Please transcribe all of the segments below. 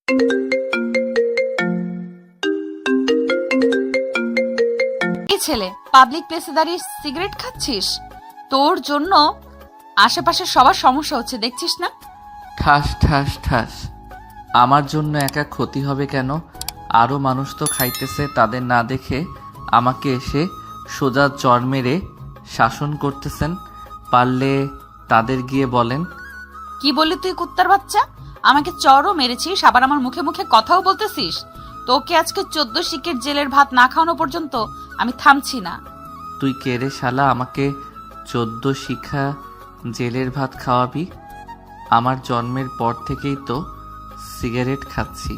এই ছেলে, পাবলিক প্লেসে দাঁড়িয়ে সিগারেট খাচ্ছিস? তোর জন্য আশেপাশে সবার সমস্যা হচ্ছে, দেখছিস না? ঠাস ঠাস ঠাস। আমার জন্য একা ক্ষতি হবে কেন? আরও মানুষ তো খাইতেছে, তাদের না দেখে আমাকে এসে সোজা চর মেরে শাসন করতেছেন। পারলে তাদের গিয়ে বলেন। কি বললি তুই, কুত্তার বাচ্চা? আমাকে চরও মেরেছিস, আবার আমার মুখে মুখে কথাও বলতেছিস? তোকে আজকে 14 শিকের জেলের ভাত না খাওয়ানো পর্যন্ত আমি থামছি না। তুই কে রে শালা, আমাকে 14 শিখা জেলের ভাত খাওয়াবি? আমার জন্মের পর থেকেই তো সিগারেট খাচ্ছি,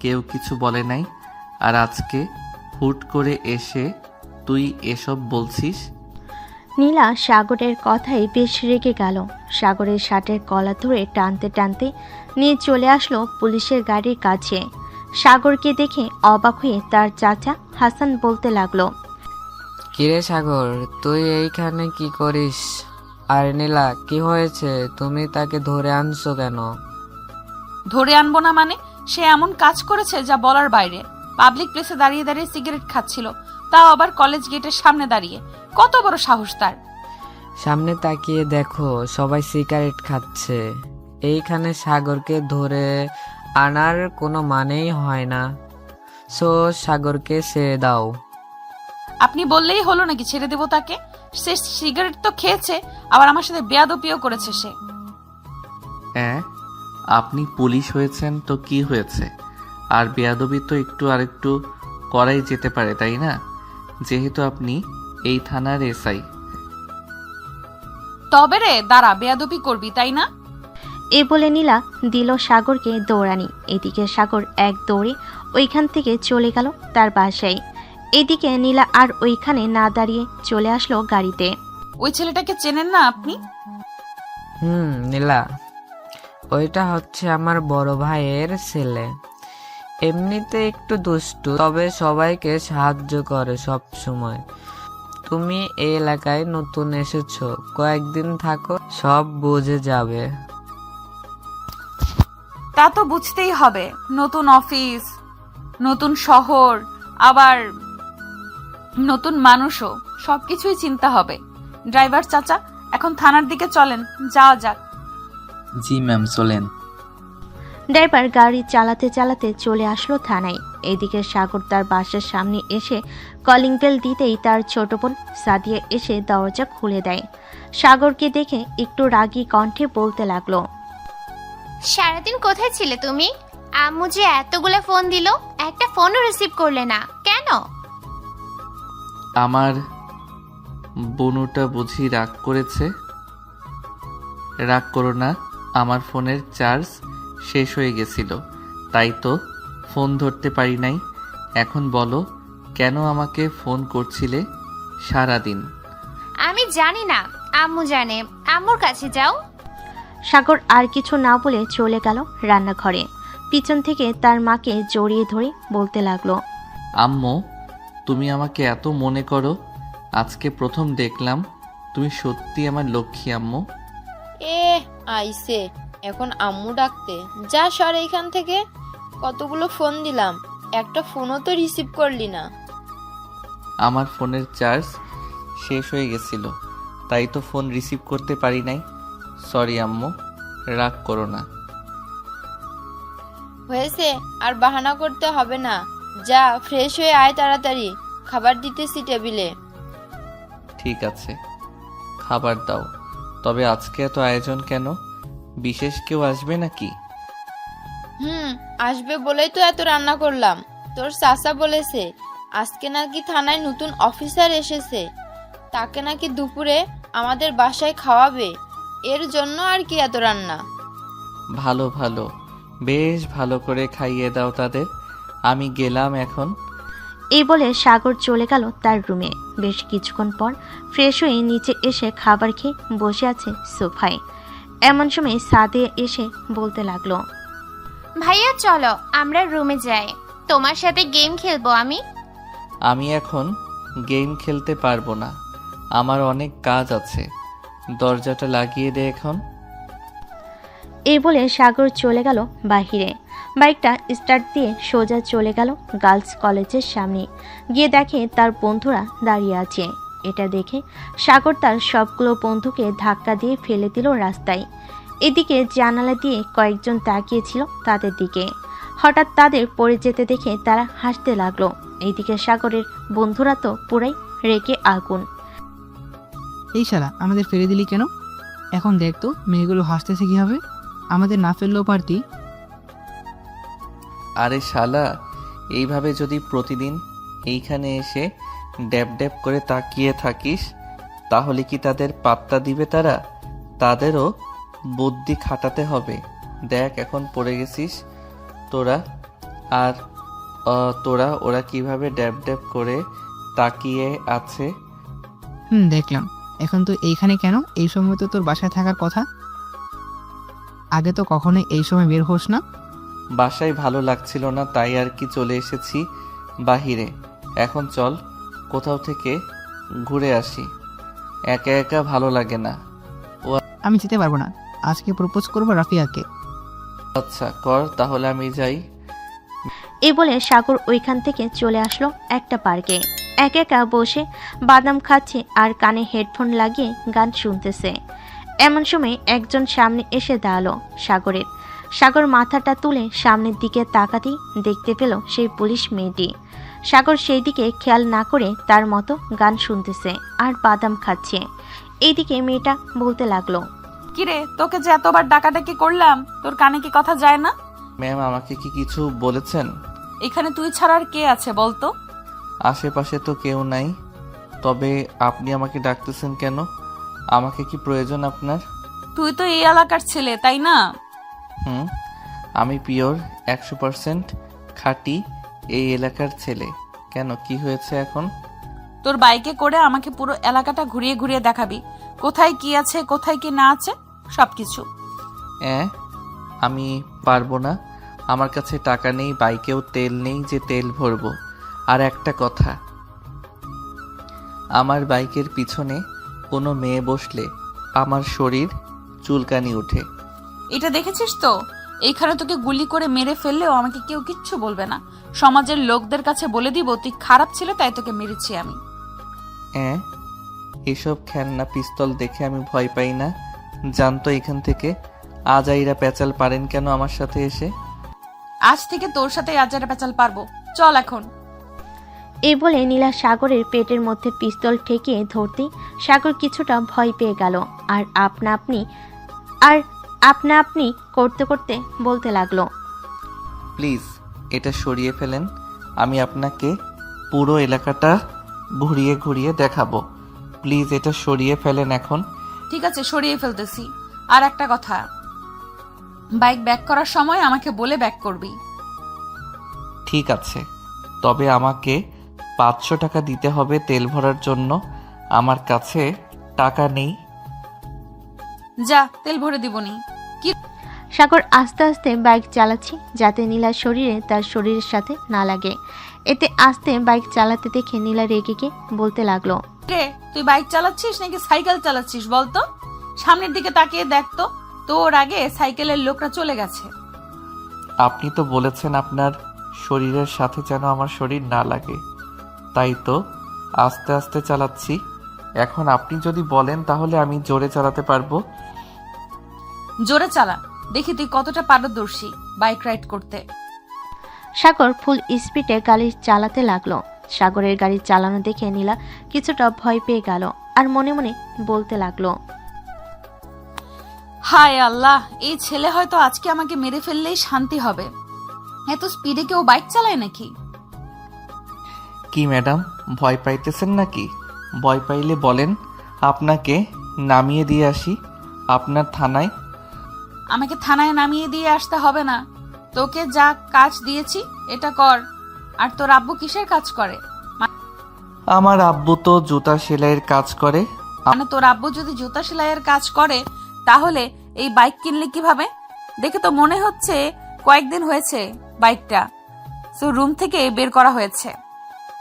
কেউ কিছু বলে নাই। আর আজকে হুট করে এসে তুই এসব বলছিস? নীলা সাগরের কথাই বেশ রেগে গেল। সাগরের শার্টের কলা ধরে টানতে টানতে নিয়ে চলে আসলো পুলিশের গাড়ির কাছে। সাগরকে দেখে অবাক হয়ে তার চাচা হাসান বলতে লাগলো, কিরে সাগর, তুই এইখানে কি করিস? আর নীলা, কি হয়েছে? তুমি তাকে ধরে আনছো কেন? ধরে আনবো না মানে? সে এমন কাজ করেছে যা বলার বাইরে। পাবলিক প্লেসে দাঁড়িয়ে দাঁড়িয়ে সিগারেট খাচ্ছিল, তাও আবার কলেজ গেটের সামনে দাঁড়িয়ে। কত বড় সাহস তার! সামনে তাকিয়ে দেখো, সবাই সিগারেট খাচ্ছে। এইখানে সাগরকে ধরে আনার কোনো মানেই হয় না। সো সাগরকে ছেড়ে দাও। আপনি বললেই হলো নাকি ছেড়ে দেবো তাকে? সে সিগারেট তো খেয়েছে, আবার আমার সাথে বেয়াদবিও করেছে সে। হ্যাঁ, আপনি পুলিশ হয়েছেন তো কি হয়েছে? আর বেয়াদবি তো একটু আরেকটু করাই যেতে পারে, তাই না? যেহেতু আপনি এই থানার এসআই। তবে রে, দাঁড়া, বেয়াদবি করবি তাই না? এ বলে নীলা দিল সাগরকে দৌড়ানি। এদিকে সাগর এক দৌড়ে ওইখান থেকে চলে গেল তার বাসায়। এদিকে নীলা আর ওইখানে না দাঁড়িয়ে চলে আসলো গাড়িতে। ওই ছেলেটাকে চেনেন না আপনি? নীলা, ওইটা হচ্ছে আমার বড় ভাইয়ের ছেলে। এমনিতে একটু দুষ্টু, তবে সবাইকে সাহায্য করে সব সময়। তুমি এই এলাকায় নতুন এসেছো, কয়েকদিন থাকো, সব বুঝে যাবে। তা তো বুঝতেই হবে। নতুন অফিস, নতুন শহর, আবার নতুন মানুষও, সবকিছুই চিন্তা হবে। ড্রাইভার চাচা, এখন থানার দিকে চলেন, যাওয়া যাক। জি ম্যাম, চলেন। ড্রাইভার গাড়ি চালাতে চালাতে চলে আসলো থানায়। এদিকে সাগর তার বাসার সামনে এসে কলিং বেল দিতেই তার ছোট বোন সাদিয়া এসে দরজা খুলে দেয়। সাগরকে দেখে একটু রাগী কণ্ঠে বলতে লাগলো, সারাদিন কোথায় ছিলে তুমি? আম্মু যে এতগুলো ফোন দিল, একটা ফোনও রিসিভ করলে না কেন? আমার বনুটা বুঝি রাগ করেছে। রাগ করো না, আমার ফোনের চার্জ শেষ হয়ে গেছিল, তাই তো ফোন ধরতে পারি নাই। এখন বলো, কেন আমাকে ফোন করছিলে সারাদিন? আমি জানি না, আম্মু জানে। আম্মুর কাছে যাও। সাগর আর কিছু না বলে চলে গেল রান্নাঘরে। পিছন থেকে তার মাকে জড়িয়ে ধরে বলতে লাগলো, আম্মু, তুমি আমাকে এত মনে করো, আজকে প্রথম দেখলাম তুমি সত্যি আমার লক্ষ্মী আম্মু। আইসে এখন আম্মু ডাকতে? যা সর এইখান থেকে। কতগুলো ফোন দিলাম, একটা ফোনও তো রিসিভ করলি না। আমার ফোনের চার্জ শেষ হয়ে গেছিল, তাই তো ফোন রিসিভ করতে পারি নাই। সরি আম্মু, রাগ করো না। হয়েছে, আর বাহানা করতে হবে না। যা ফ্রেশ হয়ে আয় তাড়াতাড়ি, খাবার দিতেছি টেবিলে। ঠিক আছে, খাবার দাও। তবে আজকে এত আয়োজন কেন? বিশেষ কেউ আসবে নাকি? আসবে বলেই তো এত রান্না করলাম। তোর চাচা বলেছে আজকে নাকি থানায় নতুন অফিসার এসেছে, তাকে নাকি দুপুরে আমাদের বাসায় খাওয়াবে। এর জন্য আর কি এত রান্না। ভালো ভালো, বেশ ভালো করে খাইয়ে দাও তাদের। আমি গেলাম এখন। এই বলে সাগর চলে গেল তার রুমে। বেশ কিছুক্ষণ পর ফ্রেশ হয়ে নিচে এসে খাবার খেয়ে বসে আছে সোফায়। এমন সময় সাদিয়া এসে বলতে লাগলো, ভাইয়া চলো আমরা রুমে যাই, তোমার সাথে গেম খেলবো আমি। আমি এখন গেম খেলতে পারবো না, আমার অনেক কাজ আছে। দরজাটা লাগিয়ে দে এখন। এই বলে সাগর চলে গেল বাহিরে। বাইকটা স্টার্ট দিয়ে সোজা চলে গেল গার্লস কলেজের সামনে। গিয়ে দেখে তার বন্ধুরা দাঁড়িয়ে আছে। এটা দেখে সাগর তার সবগুলো বন্ধুকে ধাক্কা দিয়ে ফেলে দিল রাস্তায়। এদিকে জানালা দিয়ে কয়েকজন তাকিয়েছিল তাদের দিকে। হঠাৎ তাদের পড়ে যেতে দেখে তারা হাসতে লাগলো। এইদিকে সাগরের বন্ধুরা তো পুরাই রেগে আগুন। এই শালা আমাদের ফেলে দিলি কেন? এখন দেখ তো মেয়েগুলো হাসতেছে কীভাবে। আমাদের না ফেললেও পারতি। আরে শালা, এইভাবে যদি প্রতিদিন এইখানে এসে ড্যাব ড্যাব করে তাকিয়ে থাকিস তাহলে কি তাদের পাত্তা দিবে? তাদেরও বুদ্ধি খাটাতে হবে। দেখ এখন পড়ে গেছিস তোরা, আর ওরা কিভাবে ড্যাব ড্যাব করে তাকিয়ে আছে। দেখলাম। এখন তো এইখানে কেন? এই সময় তো তোর বাসায় থাকার কথা। আগে তো কখনোই এই সময় বের হোস না। বাসায় ভালো লাগছিল না, তাই আর কি চলে এসেছি বাহিরে। এখন চল কোথাও থেকে ঘুরে আসি, একা একা ভালো লাগে না। আমি যেতে পারবো না। আজকে প্রপোজ করবো রাফিয়াকে। আচ্ছা কর, তাহলে আমি যাই। এ বলে সাগর ওইখান থেকে চলে আসলো একটা পার্কে। একা একা বসে বাদাম খাচ্ছে আর কানে হেডফোন লাগিয়ে গান শুনতেছে। এমন সময় একজন সামনে এসে দাঁড়ালো সাগরের। সাগর মাথাটা তুলে সামনের দিকে তাকাতেই দেখতে পেল সেই পুলিশ মেয়েটি। সাগর সেই দিকে খেয়াল না করে তার মতো গান শুনতেছে আর বাদাম খাচ্ছে। এইদিকে মেয়েটা বলতে লাগলো, কিরে, তোকে যে এতবার ডাকাডাকি করলাম, তোর কানে কি কথা যায় না? ম্যাম আমাকে কি কিছু বলেছেন? এখানে তুই ছাড়া আর কে আছে বলতো? আশেপাশে তো কেউ নাই, তবে আপনি আমাকে ডাকতেছেন কেন? আমাকে কি প্রয়োজন আপনার? তুই তো এই এলাকার ছেলে, তাই না? আমি পিওর 100% খাঁটি এই এলাকার ছেলে। কেন, কি হয়েছে এখন? তোর বাইকে করে আমাকে পুরো এলাকাটা ঘুরিয়ে ঘুরিয়ে দেখাবি, কোথায় কি আছে কোথায় কি না আছে সবকিছু। আমি পারবো না, আমার কাছে টাকা নেই, বাইকেও তেল নেই যে তেল ভরবো। আর একটা কথা, আমার বাইকের পিছনে কোনো মেয়ে বসলে আমার শরীর চুলকানি ওঠে। এটা দেখেছিস তো, এইখানে তোকে গুলি করে মেরে ফেললেও আমাকে কেউ কিচ্ছু বলবে না। সমাজের লোকদের কাছে বলে দিব তুই খারাপ ছিল তাই তোকে মেরেছি আমি। এসব খেলনা পিস্তল দেখে আমি ভয় পাই না, জানতো এখান থেকে। আজাইরা পেঁচাল পারেন কেন আমার সাথে এসে? আজ থেকে তোর সাথে আজারে পেঁচাল পারবো, চল এখন। এই বলে নীলা সাগরের পেটের মধ্যে পিস্তল ঠেকিয়ে ধরতেই সাগর কিছুটা ভয় পেয়ে গেল আর আপনা আপনি করতে করতে বলতে লাগলো, প্লিজ এটা সরিয়ে ফেলেন, আমি আপনাকে পুরো এলাকাটা ঘুরিয়ে ঘুরিয়ে দেখাবো। প্লিজ এটা সরিয়ে ফেলেন এখন। ঠিক আছে, সরিয়ে ফেলতেছি। আর একটা কথা, বাইক ব্যাক করার সময় আমাকে বলে ব্যাক করবি। ঠিক আছে, তবে আমাকে 500 টাকা দিতে হবে তেল ভরার জন্য। আমার কাছে টাকা নেই। যা, তেল ভরে দিবনি। সাগর আস্তে আস্তে বাইক চালাচ্ছে যাতে নীলার শরীরে তার শরীরের সাথে না লাগে। এতে আস্তে বাইক চালাতে দেখে নীলা রেগে গিয়ে বলতে লাগলো, রে, তুই বাইক চালাচ্ছিস নাকি সাইকেল চালাচ্ছিস বলতো? সামনের দিকে তাকিয়ে দেখ তো, তোর আগে সাইকেলের লোকরা চলে গেছে। আপনি তো বলেছেন আপনার শরীরের সাথে যেন আমার শরীর না লাগে, তাই তো আস্তে আস্তে চালাচ্ছি। এখন আপনি যদি বলেন তাহলে আমি জোরে চালাতে পারবো। জোরে চালা, দেখি তুই কতটা পারদর্শী বাইক রাইড করতে। সাগর ফুল স্পিডে গাড়ি চালাতে লাগলো। সাগরের গাড়ি চালানো দেখে নীলা কিছুটা ভয় পেয়ে গেল আর মনে মনে বলতে লাগলো, হায় আল্লাহ, এই ছেলে হয়তো আজকে আমাকে মেরে ফেললেই শান্তি হবে। এত স্পিডে কেউ বাইক চালায় নাকি? কি ম্যাডাম, ভয় পাইতেছেন নাকি? ভয় পাইলে বলেন, আপনাকে নামিয়ে দিয়ে আসি আপনার থানায়। আমাকে থানায় নামিয়ে দিয়ে আসতে হবে না, তোকে যা কাজ দিয়েছি এটা কর। আর তোর আব্বু কিসের কাজ করে? আমার আব্বু তো জুতা সেলাইয়ের কাজ করে। মানে তোর আব্বু যদি জুতা সেলাইয়ের কাজ করে তাহলে এই বাইক কিনলে কিভাবে? দেখে তো মনে হচ্ছে কয়েকদিন হয়েছে বাইকটা রুম থেকে বের করা হয়েছে।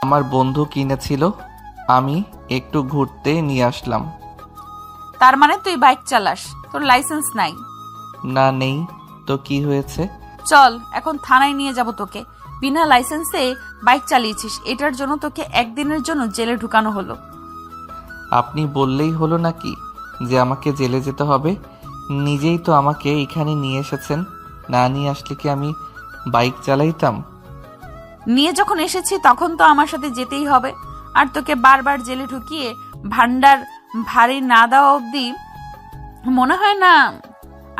আমার বন্ধু কিনেছিল, আমি একটু ঘুরতে নিয়ে আসলাম। তার মানে তুই বাইক চালাস, তোর লাইসেন্স নাই? না নেই তো কি হয়েছে? চল এখন থানায় নিয়ে যাব তোকে। বিনা লাইসেন্সে বাইক চালিয়েছিস, এটার জন্য তোকে একদিনের জন্য জেলে ঢুকানো হলো। আপনি বললেই হলো নাকি যে আমাকে জেলে যেতে হবে? নিজেই তো আমাকে এখানে নিয়ে এসেছেন, না নিয়ে আসলে কি আমি বাইক চালাইতাম? নিয়ে যখন এসেছি তখন তো আমার সাথে যেতেই হবে। আর তোকে বারবার জেলে ঢুকিয়ে ভান্ডার ভারী না দেওয়া অবধি মনে হয় না,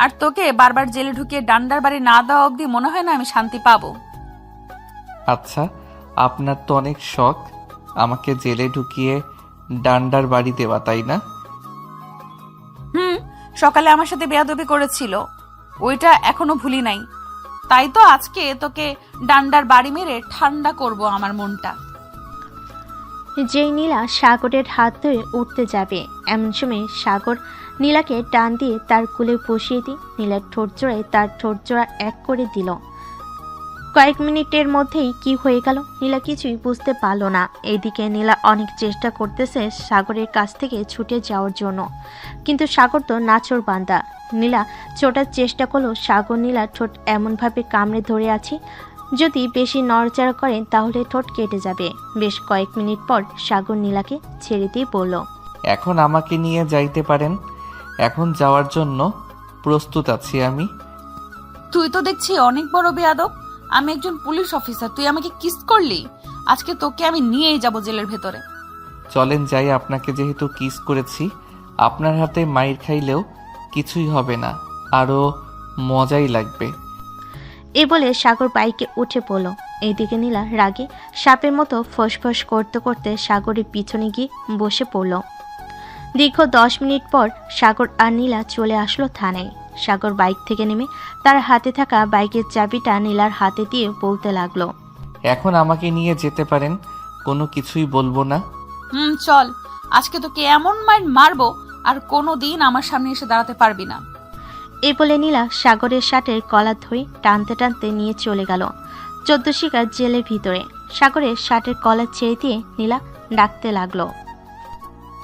আর তোকে বারবার জেলে ঢুকিয়ে ডান্ডার বাড়ি না দেওয়া অবধি মনে হয় না আমি শান্তি পাবো। আচ্ছা, আপনার তো অনেক শখ আমাকে জেলে ঢুকিয়ে ডান্ডার বাড়ি দেওয়া, তাই না? সকালে আমার সাথে বেয়াদবি করেছিল, ওইটা এখনো ভুলি নাই। তাই তো আজকে তোকে ডান্ডার বাড়ি মেরে ঠান্ডা করব আমার মনটা। যেই নীলা সাগরের হাত ধরে উঠতে যাবে এমন সময় সাগর নীলাকে টান দিয়ে তার কোলে বসিয়ে দিয়ে নীলার ঠোঁট জোড়ায় তার ঠোঁট জোড়া এক করে দিল। কয়েক মিনিটের মধ্যেই কি হয়ে গেল নীলা কিছুই বুঝতে পারল না। এইদিকে নীলা অনেক চেষ্টা করতেছে সাগরের কাছ থেকে ছুটে যাওয়ার জন্য, কিন্তু সাগর তো নাছোড় বান্দা। নীলা ছোটার চেষ্টা করলো, সাগর নীলার ঠোঁট এমনভাবে কামড়ে ধরে আছে, যদি বেশি নড়চড়া করেন তাহলে ঠোঁট কেটে যাবে। বেশ কয়েক মিনিট পর সাগর নীলাকে ছেড়ে দিয়ে বলল, এখন আমাকে নিয়ে যাইতে পারেন, এখন যাওয়ার জন্য প্রস্তুত আছি আমি। তুই তো দেখছি অনেক বড় বেয়াদব। আমি একজন পুলিশ অফিসার, তুই আমাকে কিস করলি? আজকে তোকে আমি নিয়েই যাব জেলের ভেতরে। চলেন যাই, আপনাকে যেহেতু কিস করেছি আপনার হাতে মাইর খাইলেও কিছুই হবে না, আরও মজাই লাগবে। এ বলে সাগর বাইকে উঠে পড়ল। এইদিকে নীলা রাগে সাপের মতো ফসফস করতে করতে সাগরের পিছনে গিয়ে বসে পড়ল। দীর্ঘ 10 মিনিট পর সাগর আর নীলা চলে আসলো থানায়। সাগর বাইক থেকে নেমে তার হাতে থাকা বাইকের চাবিটা নীলার হাতে দিয়ে বলতে লাগলো, এখন আমাকে নিয়ে যেতে পারেন, কোনো কিছুই বলবো না। চল, আজকে তোকে এমন মাইর মারবো আর কোনো দিন আমার সামনে এসে দাঁড়াতে পারবি না। এই বলে নীলা সাগরের শার্টের কলার ধরে টানতে টানতে নিয়ে চলে গেল 14 শিকার জেলের ভিতরে। সাগরের শার্টের কলার ছেড়ে দিয়ে নীলা ডাকতে লাগলো,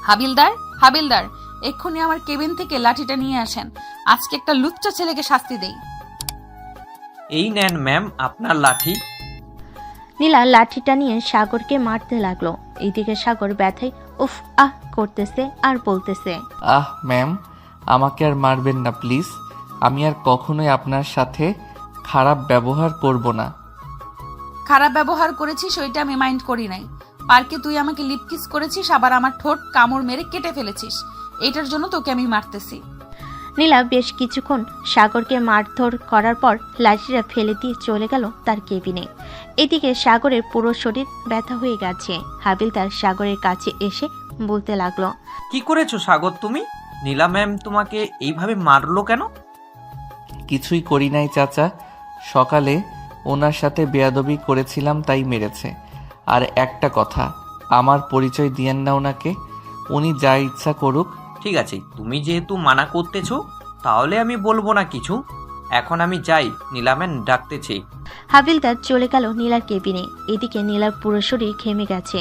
হাবিলদার, হাবিলদার, এক্ষুনি আমার কেবিন থেকে লাঠিটা নিয়ে আসেন। আজকে একটা লুচ্চা ছেলেকে শাস্তি দেই। এই নেন ম্যাম আপনার লাঠি। নীলা লাঠিটা নিয়ে সাগরকে মারতে লাগলো। এইদিকে সাগর ব্যথায় উফ আহ করতেছে আর বলতেছে, আহ ম্যাম, আমাকে আর মারবেন না প্লিজ, আমি আর কখনোই আপনার সাথে খারাপ ব্যবহার করব না। খারাপ ব্যবহার করেছিস ওইটা আমি মাইন্ড করি নাই। পার্কে তুই আমাকে লিপ কিস করেছিস, আবার আমার ঠোঁট কামড় মেরে কেটে ফেলেছিস, এটার জন্য তোকে আমি মারতেছি। নীলা বেশ কিছুক্ষণ সাগরকে মারধর করার পর লাঠিটা ফেলে দিয়ে চলে গেল তার কেবিনে। এদিকে সাগরের পুরো শরীর ব্যথা হয়ে গেছে। হাবিলদার সাগরের কাছে এসে বলতে লাগলো, কি করেছো সাগর তুমি? নীলা ম্যাম তোমাকে এইভাবে মারলো কেন? কিছুই করি নাই চাচা, সকালে ওনার সাথে বেয়াদবি করেছিলাম তাই মেরেছে। আর একটা কথা, আমার পরিচয় দিয়েন না ওনাকে, উনি যা ইচ্ছা করুক। ঠিক আছে, তুমি যেহেতু মানা করতেছো তাহলে আমি বলবো না কিছু। এখন আমি যাই, নীলা ম্যাম ডাকতেছি। হাবিলদার চলে গেল নীলার কেবিনে। এদিকে নীলার পুরো শরীর ঘেমে গেছে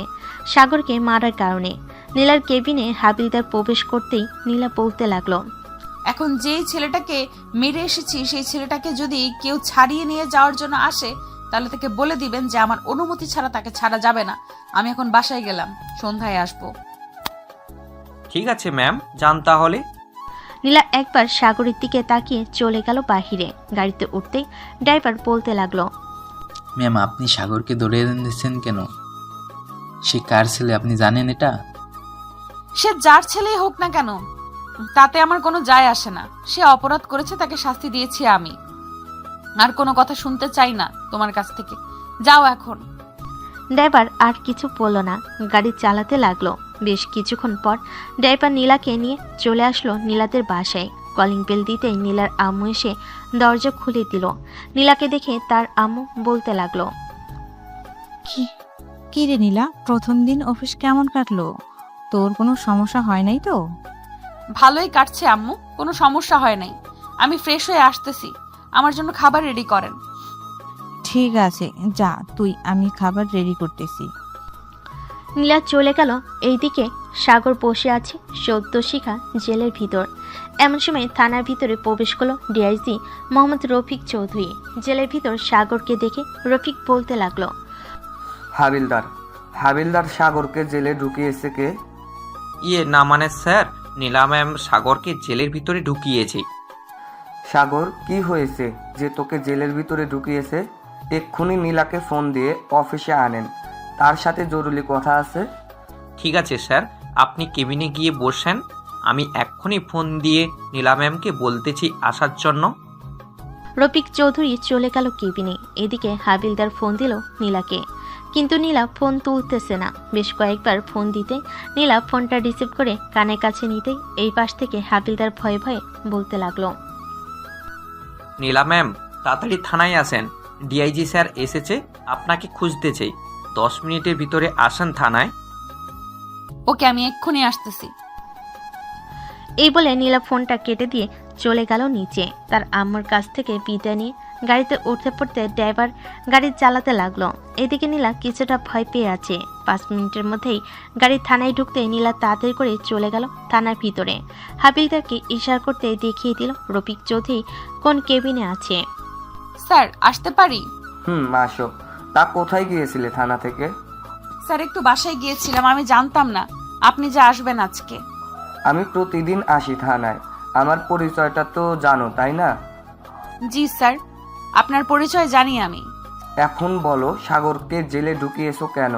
সাগরকে মারার কারণে। নীলার কেবিনে হাবিলদার প্রবেশ করতেই নীলা বলতে লাগলো, এখন যেই ছেলেটাকে মেরে এসেছি সেই ছেলেটাকে যদি কেউ ছাড়িয়ে নিয়ে যাওয়ার জন্য আসে তাহলে তাকে বলে দিবেন যে আমার অনুমতি ছাড়া তাকে ছাড়া যাবে না। আমি এখন বাসায় গেলাম, সন্ধ্যায় আসবো। ঠিক আছে ম্যাম, যান তাহলে। নীলা একবার সাগরের দিকে তাকিয়ে চলে গেল বাহিরে। গাড়িতে উঠতেই ড্রাইভার বলতে লাগলো, ম্যাম আপনি সাগরকে ধরে এনেছেন কেন? সে কার ছেলে আপনি জানেন এটা? সে যার ছেলেই হোক না কেন তাতে আমার কোনো যায় আসে না। সে অপরাধ করেছে, তাকে শাস্তি দিয়েছি আমি। আর কোনো কথা শুনতে চাই না তোমার কাছ থেকে, যাও এখন। ড্রাইভার আর কিছু বলল না, গাড়ি চালাতে লাগলো। বেশ কিছুক্ষণ পর ড্রাইভার নীলাকে নিয়ে চলে আসলো নীলাদের বাসায়। কলিং বেল দিতেই নীলার আম্মু এসে দরজা খুলে দিল। নীলাকে দেখে তার আম্মু বলতে লাগলো, কি রে নীলা, প্রথম দিন অফিস কেমন কাটলো? তোর কোনো সমস্যা হয় নাই তো? ভালোই কাটছে আম্মু, কোনো সমস্যা হয় নাই। আমি ফ্রেশ হয়ে আসতেছি, আমার জন্য খাবার রেডি করেন। ঠিক আছে যা তুই, আমি খাবার রেডি করতেছি। নীলা চলে গেল। এইদিকে সাগর বসে আছে 14 শিখা জেলের ভিতর। এমন সময় থানার ভিতরে প্রবেশ করলো ডিআইজি মোহাম্মদ রফিক চৌধুরী। জেলের ভিতর সাগরকে দেখে রফিক বলতে লাগলো, হাবিলদার সাগরকে জেলে ঢুকিয়েছে কে? না মানে স্যার, নীলা ম্যাম সাগরকে জেলের ভিতরে ঢুকিয়েছে। সাগর, কি হয়েছে যে তোকে জেলের ভিতরে ঢুকিয়েছে? এক্ষুনি নীলাকে ফোন দিয়ে অফিসে আনেন, তার সাথে জরুরি কথা আছে। ঠিক আছে স্যার, আপনি কেবিনে গিয়ে বসেন, আমি এক্ষুনি ফোন দিয়ে নীলা ম্যামকে বলতেছি আসার জন্য। রফিক চৌধুরী চলে গেল কেবিনে। এদিকে হাবিলদার ফোন দিল নীলাকে, কিন্তু নীলা ফোন তুলতেছে না। বেশ কয়েকবার ফোন দিতে নীলা ফোনটা রিসিভ করে কানের কাছে নিতেই এই পাশ থেকে হাবিলদার ভয়ে ভয়ে বলতে লাগলো, নীলা ম্যাম তাড়াতাড়ি থানায় আসেন, ডিআইজি স্যার এসেছে, আপনাকে খুঁজতেছে। 10 মিনিটের ভিতরে আসেন থানায়। ওকে, আমি এক্ষুনি আসতেছি। এই বলে নীলা ফোনটা কেটে দিয়ে চলে গেল নিচে। তার আম্মুর কাছ থেকে বিদায় নিয়ে গাড়িতে উঠতে পড়তে ড্রাইভার গাড়ি চালাতে লাগলো। এদিকে নীলা কিছুটা ভয় পেয়ে আছে। 5 মিনিটের মধ্যেই গাড়ি থানায় ঢুকতে নীলা তাড়াতাড়ি করে চলে গেল থানার ভিতরে। হাবিলদারকে ইশারা করতে দেখিয়ে দিল রফিক চৌধুরী কোন কেবিনে আছে। স্যার, আসতে পারি? আসো। তা কোথায় গিয়েছিলে থানা থেকে? স্যার, একটু বাসায় গিয়েছিলাম, আমি জানতাম না আপনি যে আসবেন আজকে। আমি প্রতিদিন আসি থানায়, আমার পরিচয়টা তো জানো তাই না? জি স্যার, আপনার পরিচয় জানি আমি। এখন বলো, সাগরকে জেলে ঢুকিয়েছো কেন?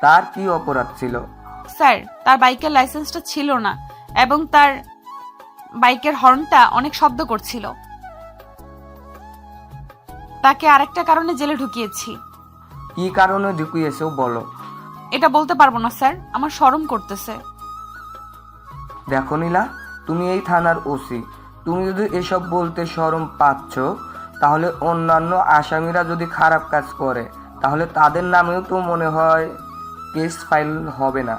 তার কি অপরাধ ছিল? স্যার, তার বাইকের লাইসেন্সটা ছিল না এবং তার বাইকের হর্নটা অনেক শব্দ করছিল। তাকে আরেকটা কারণে জেলে ঢুকিয়েছি। কি কারণে ঢুকিয়েছো বলো। এটা বলতে পারবো না স্যার, আমার শরম করতেছে। দেখো নীলা, তুমি এই থানার ওসি, তুমি যদি এসব বলতে শরম পাচ্ছ, তাহলে অন্যান্য আসামিরা যদি খারাপ কাজ করে তাহলে তাদের নামেও তো মনে হয় কেস ফাইল হবে না।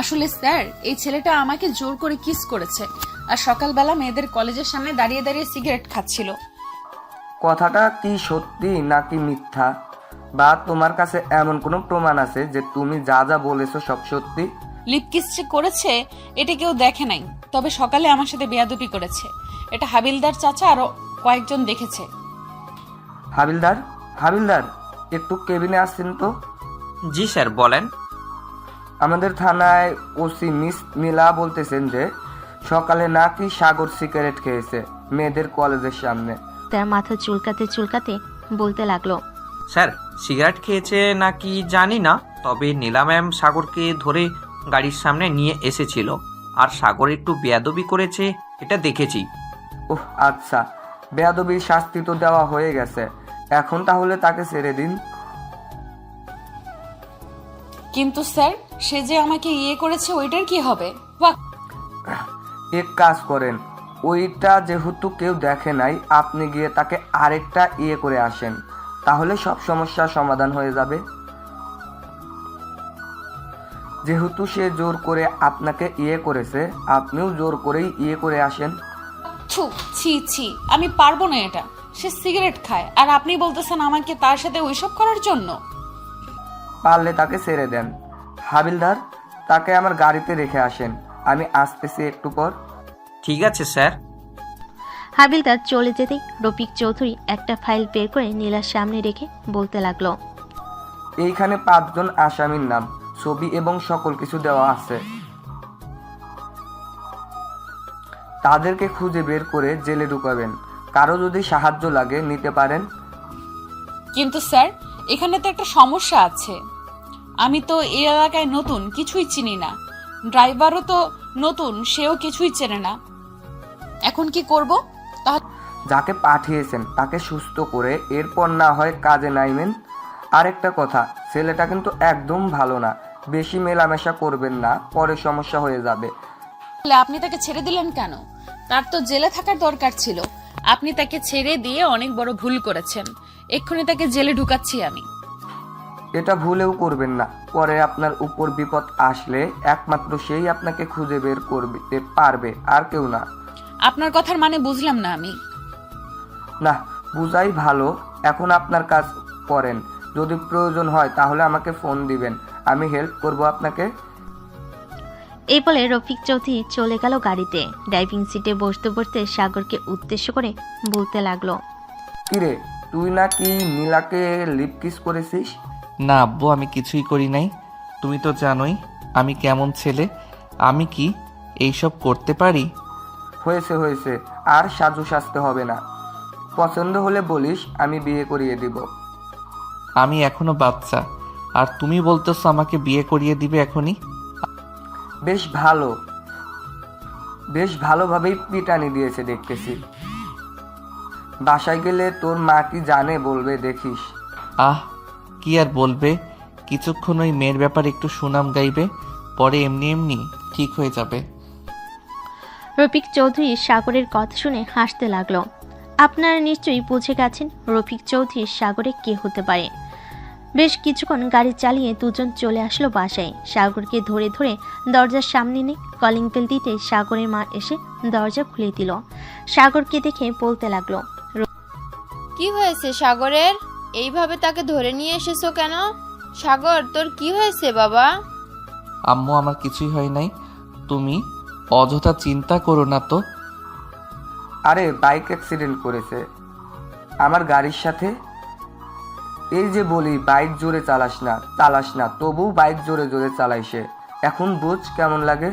আসলে স্যার, এই ছেলেটা আমাকে জোর করে কিস করেছে আর সকালবেলা মেয়েদের কলেজের সামনে দাঁড়িয়ে দাঁড়িয়ে সিগারেট খাচ্ছিল। কথাটা কি সত্যি নাকি মিথ্যা? বা তোমার কাছে এমন কোনো প্রমাণ আছে যে তুমি যা যা বলেছো সব সত্যি? লিপ কিস যে করেছে এটা কেউ দেখে নাই, তবে সকালে আমার সাথে বেয়াদবি করেছে। এটা হাবিলদার চাচা আরো কয়েকজন দেখেছে। হাবিলদার একটু কেবিনে আসছেন তো? জি স্যার, বলেন। আমাদের থানায় ওসি মিস নীলা বলতেছেন যে সকালে নাকি সাগর সিগারেট খেয়েছে মেয়েদের কলেজের সামনে। তার মাথা চুলকাতে চুলকাতে বলতে লাগলো, স্যার, সিগারেট খেয়েছে নাকি জানি না, তবে নীলা ম্যাম সাগরকে ধরে গাড়ির সামনে নিয়ে এসেছিল আর সাগর একটু বেয়াদবি করেছে, এটা দেখেছি। ওহ আচ্ছা, বেয়াদবির শাস্তি তো দেওয়া হয়ে গেছে, এখন তাহলে তাকে ছেড়ে দিন। কিন্তু স্যার, সে যে আমাকে ইয়ে করেছে ওইটার কি হবে? বাহ, এক কাজ করেন, ওইটা যেহেতু কেউ দেখে নাই, আপনি গিয়ে তাকে আরেকটা ইয়ে করে আসেন, তাহলে সব সমস্যার সমাধান হয়ে যাবে। যেহেতু সে জোর করে আপনাকে ইয়ে করেছে, আপনিও জোর করেই ইয়ে করে আসেন। থু, ছি ছি, আমি পারবো না এটা। সে সিগারেট খায় আর আপনি বলতেছেন আমাকে তার সাথে ওইসব করার জন্য? পারলে তাকে ছেড়ে দেন। হাবিলদার, তাকে আমার গাড়িতে রেখে আসেন, আমি আসতেছি একটু পর। ঠিক আছে স্যার। হাবিলদার চলে যেতেই রফিক চৌধুরী একটা ফাইল বের করে নীলার সামনে রেখে বলতে লাগলো, এইখানে 5 জন আসামির নাম, ছবি এবং সকল কিছু দেওয়া আছে। তাদেরকে খুঁজে বের করে জেলে ঢুকাবেন। কারো যদি সাহায্য লাগে নিতে পারেন। কিন্তু স্যার, এখানে তো একটা সমস্যা আছে। আমি তো এই এলাকায় নতুন, কিছুই চিনি না। ড্রাইভারও তো নতুন, সেও কিছুই চেনে না। এখন কি করব? যাকে পাঠিয়েছেন তাকে সুস্থ করে এরপর না হয় কাজে নাইবেন। আরেকটা কথা, ছেলেটা কিন্তু একদম ভালো না, বেশি মেলামেশা করবেন না, পরে সমস্যা হয়ে যাবে। আপনি তাকে ছেড়ে দিলেন কেন? তার তো জেলে থাকার দরকার ছিল। আপনি তাকে ছেড়ে দিয়ে অনেক বড় ভুল করেছেন। এক্ষুনি তাকে জেলে ঢুকাচ্ছি আমি। এটা ভুলেও করবেন না, পরে আপনার উপর বিপদ আসলে একমাত্র সেই আপনাকে খুঁজে বের করতে পারবে, আর কেউ না। আপনার কথার মানে বুঝলাম না আমি। না, বুঝাই ভালো। এখন আপনার কাজ করেন, যদি প্রয়োজন হয় তাহলে আমাকে ফোন দিবেন, আমি হেল্প করব আপনাকে। এই বলে রফিক চৌধুরী চলে গেল গাড়িতে। ড্রাইভিং সিটে বসতে বসতে সাগরকে উদ্দেশ্য করে বলতে লাগলো, কিরে তুই নাকি নীলাকে লিপ কিস করেছিস? না আব্বু, আমি কিছুই করি নাই। তুমি তো জানোই আমি কেমন ছেলে। আমি কি এইসব করতে পারি? হয়েছে হয়েছে, আর সাজু সাজতে হবে না। পছন্দ হলে বলিস, আমি বিয়ে করিয়ে দিব। আমি এখনো বাচ্চা, আর তুমি বলতেছো আমাকে বিয়ে করিয়ে দিবে এখনই? বেশ ভালো, বেশ ভালোভাবেই পিটানি দিয়েছে দেখতেছি। বাসায় গেলে তোর মা কি জানে বলবে দেখিস। আহ, কি আর বলবে, কিছুক্ষণ ওই মেয়ের ব্যাপারে একটু সুনাম গাইবে, পরে এমনি এমনি ঠিক হয়ে যাবে। রফিক চৌধুরী সাগরের কথা শুনে হাসতে লাগলো। আপনারা নিশ্চয়ই বুঝে গেছেন রফিক চৌধুরী সাগরে কে হতে পারে। বেশ কিছুক্ষণ গাড়ি চালিয়ে দুজন চলে আসলো বাসায়। সাগরকে ধরে ধরে দরজার সামনে এনে কলিং বেল দিতে সাগরের মা এসে দরজা খুলে দিল। সাগরকে দেখে বলতে লাগলো, কি হয়েছে সাগরের? এইভাবে তাকে ধরে নিয়ে এসেছো কেন? সাগর, তোর কি হয়েছে বাবা? আম্মু, আমার কিছুই হয় নাই, তুমি অযথা চিন্তা করো না তো। আরে বাইক অ্যাক্সিডেন্ট করেছে আমার গাড়ির সাথে। এই যে বলি বাইক জোরে চালাস না, তবু বাইক জোরে জোরে চালাই সে। এখন বুঝ কেমন লাগে।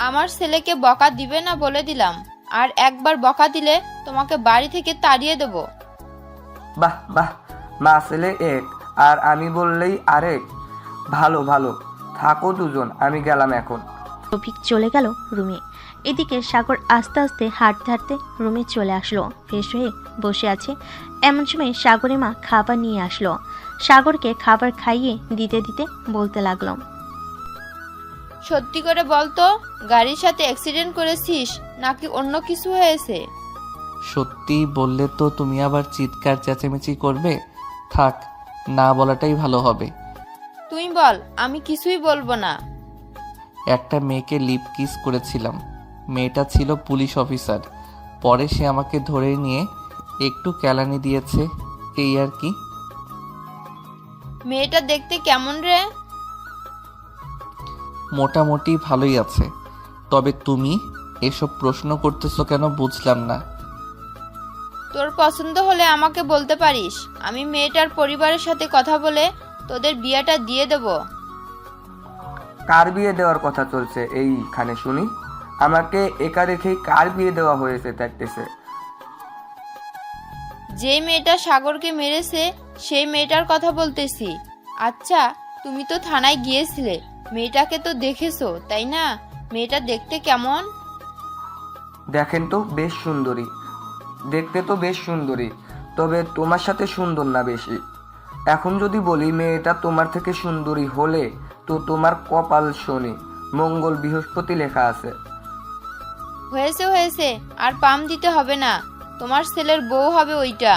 আমার ছেলেকে বকা দিবে না বলে দিলাম, আর একবার বকা দিলে তোমাকে বাড়ি থেকে তাড়িয়ে দেব। বাহ বাহ, মা ছেলে এক, আর আমি বললেই আরেক। ভালো ভালো, থাকো দুজন, আমি গেলাম এখন। রফিক চলে গেল রুমে। এদিকে সাগর আস্তে আস্তে হাঁটতে হাঁটতে রুমে চলে আসলো। ফ্রেশ হয়ে বসে আছে এমন সময় সাগরের মা খাবার নিয়ে আসলো। সাগরকে খাবার খাইয়ে দিতে দিতে বলতে লাগলো, সত্যি করে বলতো, গাড়ির সাথে অ্যাক্সিডেন্ট করেছিস নাকি অন্য কিছু হয়েছে? সত্যি বললে তো তুমি আবার চিৎকার চেঁচামেচি করবে। থাক, না বলাটাই ভালো হবে। তুই বল, আমি কিছুই বলবো না। একটা মেয়েকে লিপ কিস করেছিলাম। মেয়েটা ছিল পুলিশ অফিসার। পরে সে আমাকে ধরে নিয়ে একটু কেলানি দিয়েছে, এই আর কি। মেয়েটা দেখতে কেমন রে? মোটামুটি ভালোই আছে। তবে তুমি এসব প্রশ্ন করতেছো কেন বুঝলাম না। তোর পছন্দ হলে আমাকে বলতে পারিস, আমি মেয়েটার পরিবারের সাথে কথা বলে তোদের বিয়েটা দিয়ে দেব। কার বিয়ে দেওয়ার কথা চলছে এইখানে শুনি? আমাকে একা রেখেই কার বিয়ে দেওয়া হয়েছে দেখতেছে? যে মেয়েটা সাগরকে মেরেছে সেই মেয়েটার কথা বলতেছি। আচ্ছা, তুমি তো থানায় গিয়েছিলে, মেয়েটাকে তো দেখেছো তাই না? মেয়েটা দেখতে কেমন? দেখেন তো বেশ সুন্দরী, দেখতে তো বেশ সুন্দরী, তবে তোমার সাথে সুন্দর না বেশি। এখন যদি বলি মেয়েটা তোমার থেকে সুন্দরী হলে তো তোমার কপাল শনি, মঙ্গল, বৃহস্পতি লেখা আছে। হয়েছে হয়েছে, আর পাম দিতে হবে না, তোমার ছেলের বউ হবে ওইটা।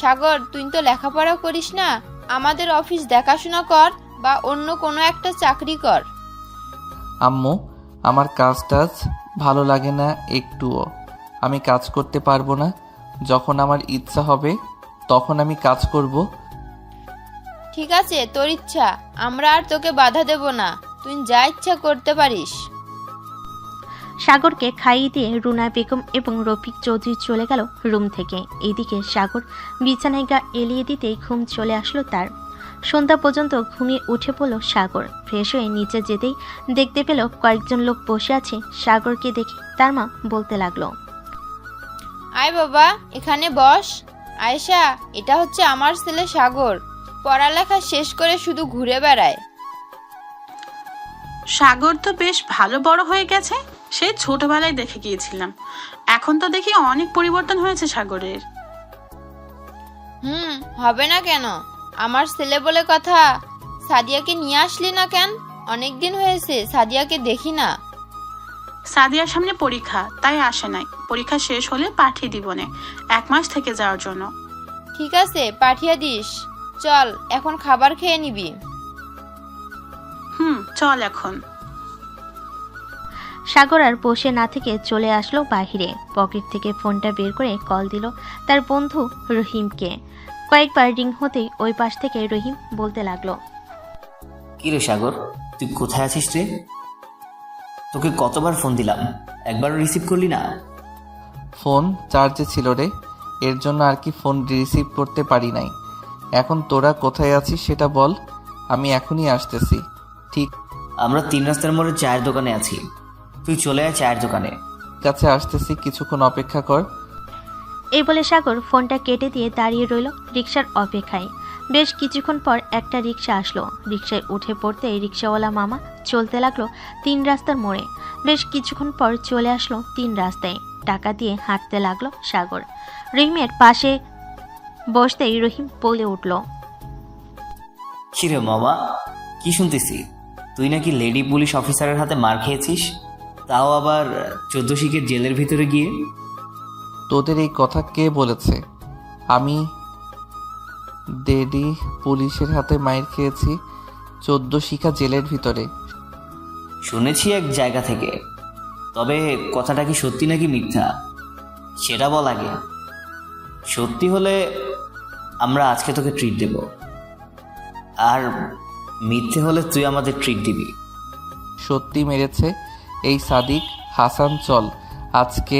সাগর, তুই তো লেখাপড়া করিস না, আমাদের অফিস দেখাশোনা কর বা অন্য কোনো একটা চাকরি কর। আম্মু, আমার কাজ টাজ ভালো লাগে না একটুও। আমি কাজ করতে পারবো না। যখন আমার ইচ্ছা হবে তখন আমি কাজ করব। ঠিক আছে, তোর ইচ্ছা, আমরা আর তোকে বাধা দেব না, তুই যা ইচ্ছা করতে পারিস। সাগরকে খাইয়ে দিয়ে রুনা বেগম এবং রফিক চৌধুরী চলে গেল রুম থেকে। এদিকে সাগর বিছানায় গা এলিয়ে দিতেই ঘুম চলে আসলো তার। সন্ধ্যা পর্যন্ত ঘুমিয়ে উঠে পড়ল সাগর। ফ্রেশ হয়ে নিচে যেতেই দেখতে পেল কয়েকজন লোক বসে আছে। সাগরকে দেখে তার মা বলতে লাগলো, আয় বাবা, এখানে বস। আয়েশা, এটা হচ্ছে আমার ছেলে সাগর, পড়ালেখা শেষ করে শুধু ঘুরে বেড়ায়। সাগর তো বেশ ভালো বড় হয়ে গেছে, সেই ছোটবেলায় দেখে গিয়েছিলাম। এখন তো দেখি অনেক পরিবর্তন হয়েছে সাগরের। হবে না কেন? আমার ছেলে বলে কথা। সাদিয়াকে নিয়ে আসলি না কেন? অনেক দিন হয়েছে সাদিয়াকে দেখি না। সাদিয়ার সামনে পরীক্ষা, তাই আসে নাই। পরীক্ষা শেষ হলে পাঠিয়ে দিব না, 1 মাস থেকে যাওয়ার জন্য। ঠিক আছে, পাঠিয়ে দিস। চল, এখন খাবার খেয়ে নিবি। চল এখন। সাগর আর বসে না থেকে চলে আসলো বাহিরে। পকেট থেকে ফোনটা বের করে কল দিল তার বন্ধু রহিমকে। কয়েকবার রিং হতেই ওই পাশ থেকে রহিম বলতে লাগলো, কি রে সাগর, তুই কোথায় আছিস রে? তোকে কতবার ফোন দিলাম, একবারও রিসিভ করলি না। ফোন চার্জে ছিল রে, এর জন্য আর কি ফোন রিসিভ করতে পারি নাই। এখন তোরা কোথায় আছিস সেটা বল, আমি এখনই আসতেছি। ঠিক আমরা 3 রাস্তার মোড়ে চায়ের দোকানে আছি, তুই চলে আয় চায়ের দোকানে। কাছে আসতেছি, কিছুক্ষণ অপেক্ষা কর। এই বলে সাগর ফোনটা কেটে দিয়ে দাঁড়িয়ে রইল রিকশার অপেক্ষায়। বেশ কিছুক্ষণ পর একটা রিকশা আসলো। রিকশায় উঠে পড়তে রিকশাওয়ালা মামা চলতে লাগলো 3 রাস্তার মোড়ে। বেশ কিছুক্ষণ পর চলে আসলো 3 রাস্তায়। টাকা দিয়ে হাঁটতে লাগলো সাগর। রহিমের পাশে বসতেই রহিম বলে উঠল, কিরে মামা, কি শুনতেছি তুই নাকি লেডি পুলিশ অফিসারের হাতে মার খেয়েছিস, তাও আবার 14 শিখের জেলের ভিতরে গিয়ে। তোদের এই কথা কে বলেছে? আমি লেডি পুলিশের হাতে মাইর খেয়েছি 14 শিখা জেলের ভিতরে? শুনেছি এক জায়গা থেকে, তবে কথাটা কি সত্যি নাকি মিথ্যা সেটা বল আগে। সত্যি হলে আমরা আজকে তোকে ট্রিট দেব, আর মিথ্যে হলে তুই আমাদের ট্রিট দিবি। সত্যি মেরেছে এই সাদিক হাসান। চল, আজকে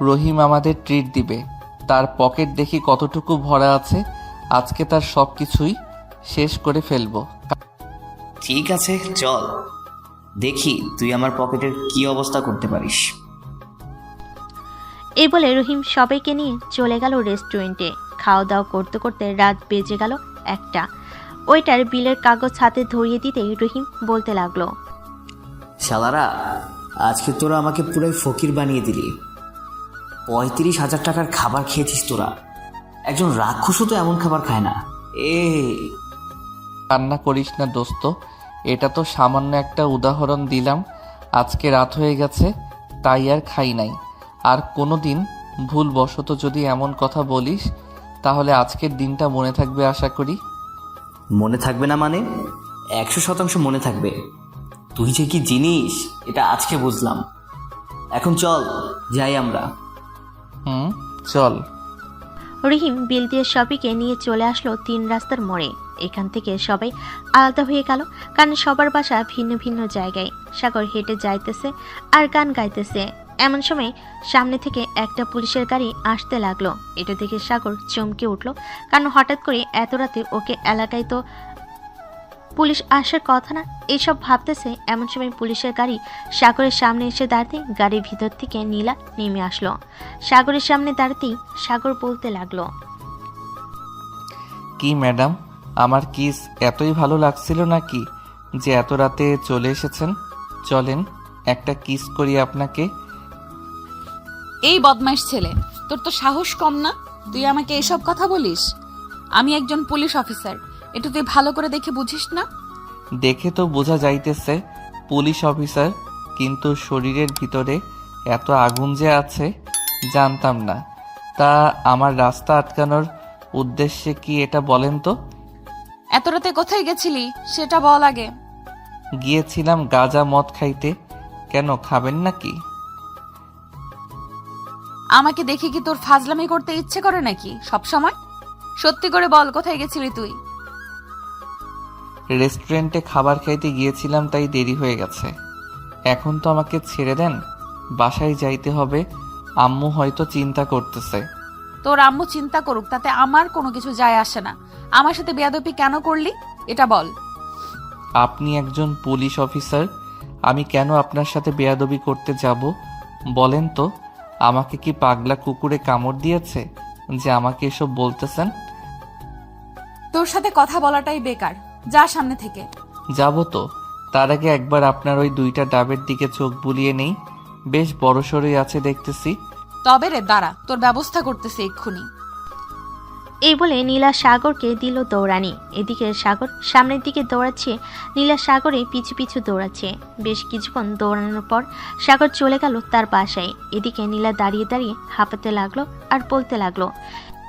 রহিম আমাদের ট্রিট দিবে। তার পকেট দেখি কতটুকু ভরা আছে, আজকে তার সব কিছুই শেষ করে ফেলবো। ঠিক আছে চল, দেখি তুই আমার পকেটের কি অবস্থা করতে পারিস। এই বলে রহিম সবাইকে নিয়ে চলে গেল রেস্টুরেন্টে। খাওয়া দাওয়া করতে করতে রাত বেজে গেল 1টা। ওইটার বিলের কাগজ হাতে ধরিয়ে দিতেই রহিম বলতে লাগলো, শালারা, আজকে তোরা আমাকে পুরাই ফকির বানিয়ে দিলি। 35,000 টাকার খাবার খেয়েছিস তোরা। একজন রাক্ষসও তো এমন খাবার খায় না। কান্না করিস না দোস্ত, এটা তো সামান্য একটা উদাহরণ দিলাম। আজকে রাত হয়ে গেছে তাই আর খাই নাই। আর কোনো দিন ভুলবশত যদি এমন কথা বলিস তাহলে আজকের দিনটা মনে থাকবে আশা করি। মনে থাকবে না মানে? 100% মনে থাকবে। তুই যে কি জিনিস এটা আজকে বুঝলাম। এখন চল যাই আমরা। চল। রহিম বিল দিয়ে সবাইকে নিয়ে চলে আসলো 3 রাস্তার মোড়ে। এখান থেকে সবাই আলাদা হয়ে গেল, কারণ সবার বাসা ভিন্ন ভিন্ন জায়গায়। সাগর হেঁটে যাইতেছে আর গান গাইতেছে। এমন সময় সামনে থেকে একটা পুলিশের গাড়ি আসতে লাগলো। এটা দেখে সাগর চমকে উঠল, কারণ হঠাৎ করে এত রাতে ওকে এলাকায় তো পুলিশ আসার কথা না। এইসব ভাবতেছে এমন সময় পুলিশের গাড়ি সাগরের সামনে এসে দাঁড়াতে গাড়ির ভিতর থেকে নীলা নেমে আসলো। সাগরের সামনে দাঁড়াতেই সাগর বলতে লাগলো, কি ম্যাডাম, আমার কিস এতই ভালো লাগছিল নাকি যে এত রাতে চলে এসেছেন? চলেন একটা কিস করি আপনাকে। এই বদমাইশ ছেলে, তোর তো সাহস কম না? তুই আমাকে এসব কথা বলিস? আমি একজন পুলিশ অফিসার, এটা তুই ভালো করে দেখে বুঝিস না? দেখে তো বোঝা যাইতেছে পুলিশ অফিসার, কিন্তু শরীরের ভিতরে এত আগুন যে আছে জানতাম না। তা আমার রাস্তা আটকানোর উদ্দেশ্যে কি এটা বলেন তো? এত রাতে কোথায় গেছিলি সেটা বল আগে। গিয়েছিলাম গাঁজা মদ খাইতে। কেন, খাবেন নাকি? আমাকে দেখে কি তোর ফাজলামি করতে ইচ্ছে করে নাকি সব সময়? সত্যি করে বল, কোথায় গেছিলি তুই? রেস্টুরেন্টে খাবার খাইতে গিয়েছিলাম, তাই দেরি হয়ে গেছে। এখন তো আমাকে ছেড়ে দেন, বাসায় যাইতে হবে। আম্মু হয়তো চিন্তা করতেছে। তোর আম্মু চিন্তা করুক, তাতে আমার কোনো কিছু যায় আসে না। আমার সাথে বেয়াদবি কেন করলি এটা বল। আপনি একজন পুলিশ অফিসার, আমি কেন আপনার সাথে বেয়াদবি করতে যাব বলেন তো? আমাকে কি পাগলা কুকুরে কামড় দিয়েছে যে আমাকে এসব বলতেছেন? তোর সাথে কথা বলাটাই বেকার, যা সামনে থেকে। যাব তো, তার আগে একবার আপনার ওই 2টা ডাবের দিকে চোখ বুলিয়ে নেই। বেশ বড়সড়ই আছে দেখতেছি। তবে রে দাঁড়া, তোর ব্যবস্থা করতেছে এক্ষুনি। এই বলে নীলা সাগরকে দিল দৌড়ানি। এদিকে সাগর সামনের দিকে দৌড়াচ্ছে, নীলা সাগরে পিছু পিছু দৌড়াচ্ছে। বেশ কিছুক্ষণ দৌড়ানোর পর সাগর চলে গেল তার বাসায়। এদিকে নীলা দাঁড়িয়ে দাঁড়িয়ে হাঁপাতে লাগলো আর বলতে লাগলো,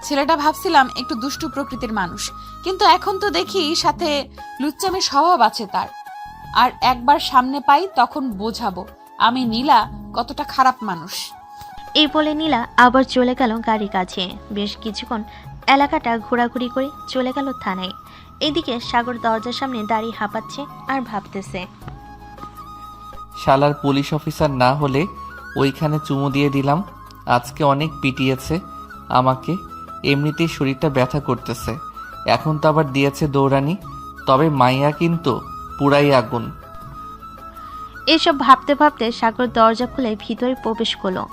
ছেলেটা ভাবছিলাম একটু দুষ্টু প্রকৃতির মানুষ, কিন্তু এখন তো দেখি সাথে লুচ্চামির স্বভাব আছে তার। আর একবার সামনে পাই তখন বোঝাবো আমি নীলা কতটা খারাপ মানুষ। এই বলে নীলা আবার চলে গেল গাড়ির কাছে। বেশ কিছুক্ষণ এলাকাটা ঘোরাঘুরি করে চলে গেল থানায়। এদিকে সাগর দরজার সামনে দাঁড়িয়ে হাঁপাচ্ছে আর ভাবতেছে, শালার পুলিশ অফিসার না হলে ওইখানে চুমু দিয়ে দিলাম। আজকে অনেক পিটিয়েছে আমাকে, এমনিতেই শরীরটা ব্যথা করতেছে, এখন তো আবার দিয়েছে দৌড়ানি। তবে মাইয়া কিন্তু পুরাই আগুন। এসব ভাবতে ভাবতে সাগর দরজা খুলে ভিতরে প্রবেশ করলো।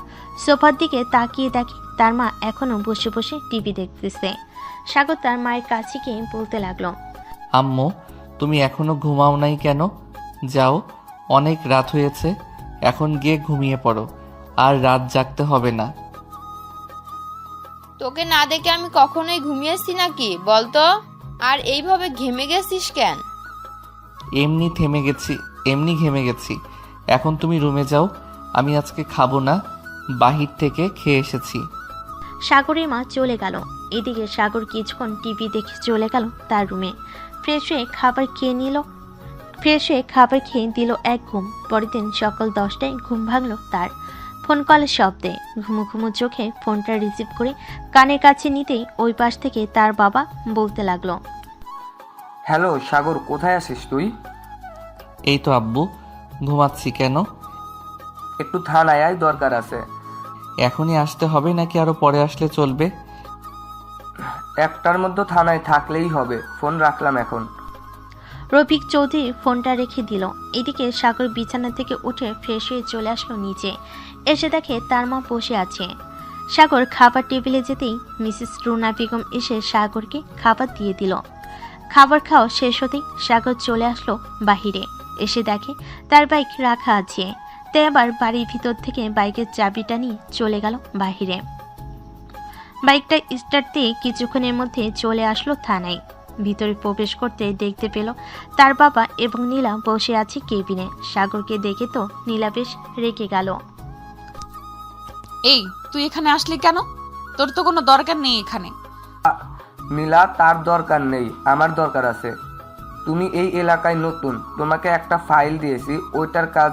সোফার দিকে তাকিয়ে দেখে তার মা এখনো বসে বসে টিভি দেখতেছে। সাগর তার মায়ের কাছে গিয়ে বলতে লাগলো, আম্মু, তুমি এখনো ঘুমাও নাই কেন? যাও, অনেক রাত হয়েছে, এখন গিয়ে ঘুমিয়ে পড়ো, আর রাত জাগতে হবে না। তোকে না দেখে আমি কখনোই ঘুমিয়েছি নাকি বলতো? আর এইভাবে ঘেমে গেছিস কেন? এমনি ঘেমে গেছি। এখন তুমি রুমে যাও, আমি আজকে খাবো না, বাহির থেকে খেয়ে এসেছি। সাগরের মা চলে গেল। এদিকে সাগর কিছুক্ষণ টিভি দেখে চলে গেল তার রুমে। ফ্রেশ হয়ে খাবার খেয়ে দিল এক ঘুম। পরের দিন সকাল 10টায় ঘুম ভাঙল তার। ফোন কলের শব্দে ঘুমো ঘুমো চোখে ফোনটা রিসিভ করে কানের কাছে নিতেই ওই পাশ থেকে তার বাবা বলতে লাগলো, হ্যালো সাগর, কোথায় আছিস তুই? এই তো আব্বু, ঘুমাচ্ছি। কেন? একটু থানায় আয়, দরকার আছে। এখনই আসতে হবে নাকি আরো পরে আসলে চলবে? 1টার মধ্যে থানায় থাকলেই হবে। ফোন রাখলাম এখন। রফিক চৌধুরী ফোনটা রেখে দিল। এদিকে সাগর বিছানা থেকে উঠে ফ্রেশ হয়ে চলে আসলো নিচে। এসে দেখে তার মা বসে আছে। সাগর খাবার টেবিলে যেতেই মিসেস রুনা বেগম এসে সাগরকে খাবার দিয়ে দিল। খাবার খাওয়া শেষ হতেই সাগর চলে আসলো বাহিরে। এসে দেখে তার বাইক রাখা আছে। তাই আবার বাড়ির ভিতর থেকে বাইকের চাবিটা নিয়ে চলে গেল বাহিরে। বাইকটা স্টার্ট দিয়ে কিছুক্ষণের মধ্যে চলে আসলো থানায়। ভিতরে প্রবেশ করতে দেখতে পেল তার বাবা এবং নীলা বসে আছে কেবিনে। সাগরকে দেখে তো নীলা বেশ রেগে গেল। এই, তুই এখানে আসলি কেন? তোর তো কোনো দরকার নেই এখানে। নীলা, তার দরকার নেই, আমার দরকার আছে। তুমি এই এলাকায় নতুন, তোমাকে একটা ফাইল দিয়েছি, ওইটার কাজ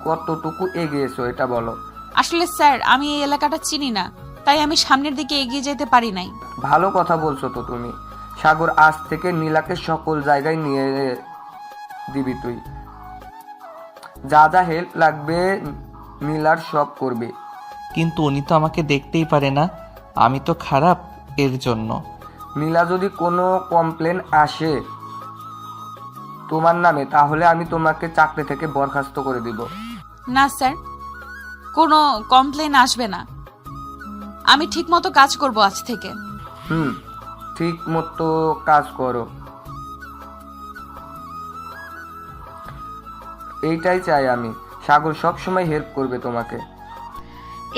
কতটুকু এগিয়েছো এটা বলো। আসলে স্যার, আমি এই এলাকাটা চিনি না, তাই আমি সামনের দিকে এগিয়ে যেতে পারি নাই। ভালো কথা বলছো তো তুমি। সাগর, আজ থেকে নীলাকে সকল জায়গায় নিয়ে দিবি তুই। যা যা হেল্প লাগবে নীলার সব করবে। কিন্তু উনি তো আমাকে দেখতেই পারে না, আমি তো খারাপ এর জন্য। নীলা যদি কোনো কমপ্লেন আসে তোমার নামে, তাহলে আমি তোমাকে চাকরি থেকে বরখাস্ত করে দিব। না স্যার, কোনো কমপ্লেন আসবে না। আমি ঠিকমতো কাজ করব আজ থেকে। ঠিক মতো কাজ করো, এইটাই চাই আমি। সাগর সব সময় হেল্প করবে তোমাকে।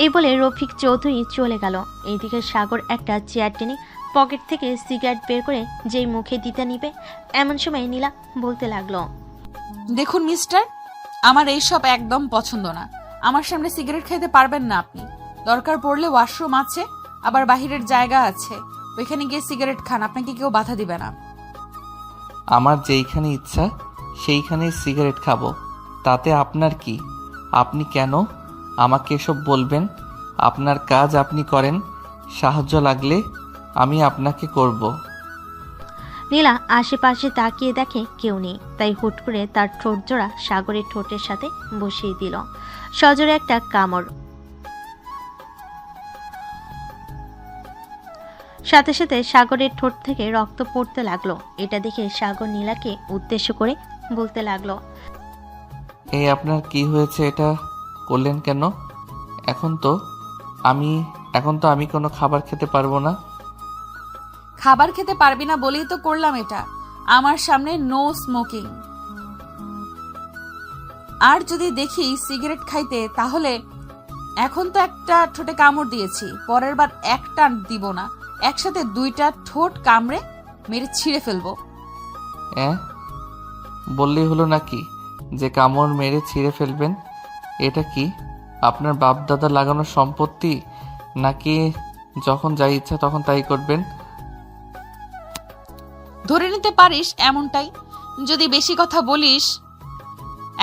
এই বলে রফিক চৌধুরী চলে গেল। এইদিকে সাগর একটা চেয়ার টেনে পকেট থেকে সিগারেট বের করে যেই মুখে দিতে নিবে, এমন সময় নীলা বলতে লাগলো, দেখুন মিস্টার, আমার এইসব একদম পছন্দ না। আমার সামনে সিগারেট খেতে পারবেন না আপনি। দরকার পড়লে ওয়াশরুম আছে, আবার বাহিরের জায়গা আছে, ওইখানে গিয়ে সিগারেট খান, আপনাকে কেউ বাধা দিবে না। আমার যেইখানে ইচ্ছা সেইখানেই সিগারেট খাবো, তাতে আপনার কি? আপনি কেন আমাকে এসব বলবেন? আপনার কাজ আপনি করেন, সাহায্য লাগলে আমি আপনাকে করব। নীলা আশেপাশে তাকিয়ে দেখে কেউ নেই, তাই হুট করে তার ঠোঁট জোড়া সাগরের ঠোঁটের সাথে বসিয়ে দিল সজোরে একটা কামড়। সাথে সাথে সাগরের ঠোঁট থেকে রক্ত পড়তে লাগলো। এটা দেখে সাগর নীলাকে উদ্দেশ্য করে বলতে লাগলো, এই আপনার কি হয়েছে? এটা করলেন কেন? এখন তো আমি কোনো খাবার খেতে পারবো না। খাবার খেতে পারবি না বলেই তো করলাম এটা। আমার সামনে নো স্মোকিং। আর যদি দেখি সিগারেট খাইতে, তাহলে এখন তো একটা ঠোঁটে কামড় দিয়েছি, পরের বার একটা দিব না, একসাথে 2টা ঠোঁট কামড়ে মেরে ছিঁড়ে ফেলবো। বললেই হলো নাকি যে কামড় মেরে ছিঁড়ে ফেলবেন? এটা কি আপনার বাপ দাদা লাগানো সম্পত্তি, নাকি যখন যাই ইচ্ছা তখন তাই করবেন? ধরে নিতে পারিস এমনটাই। যদি বেশি কথা বলিস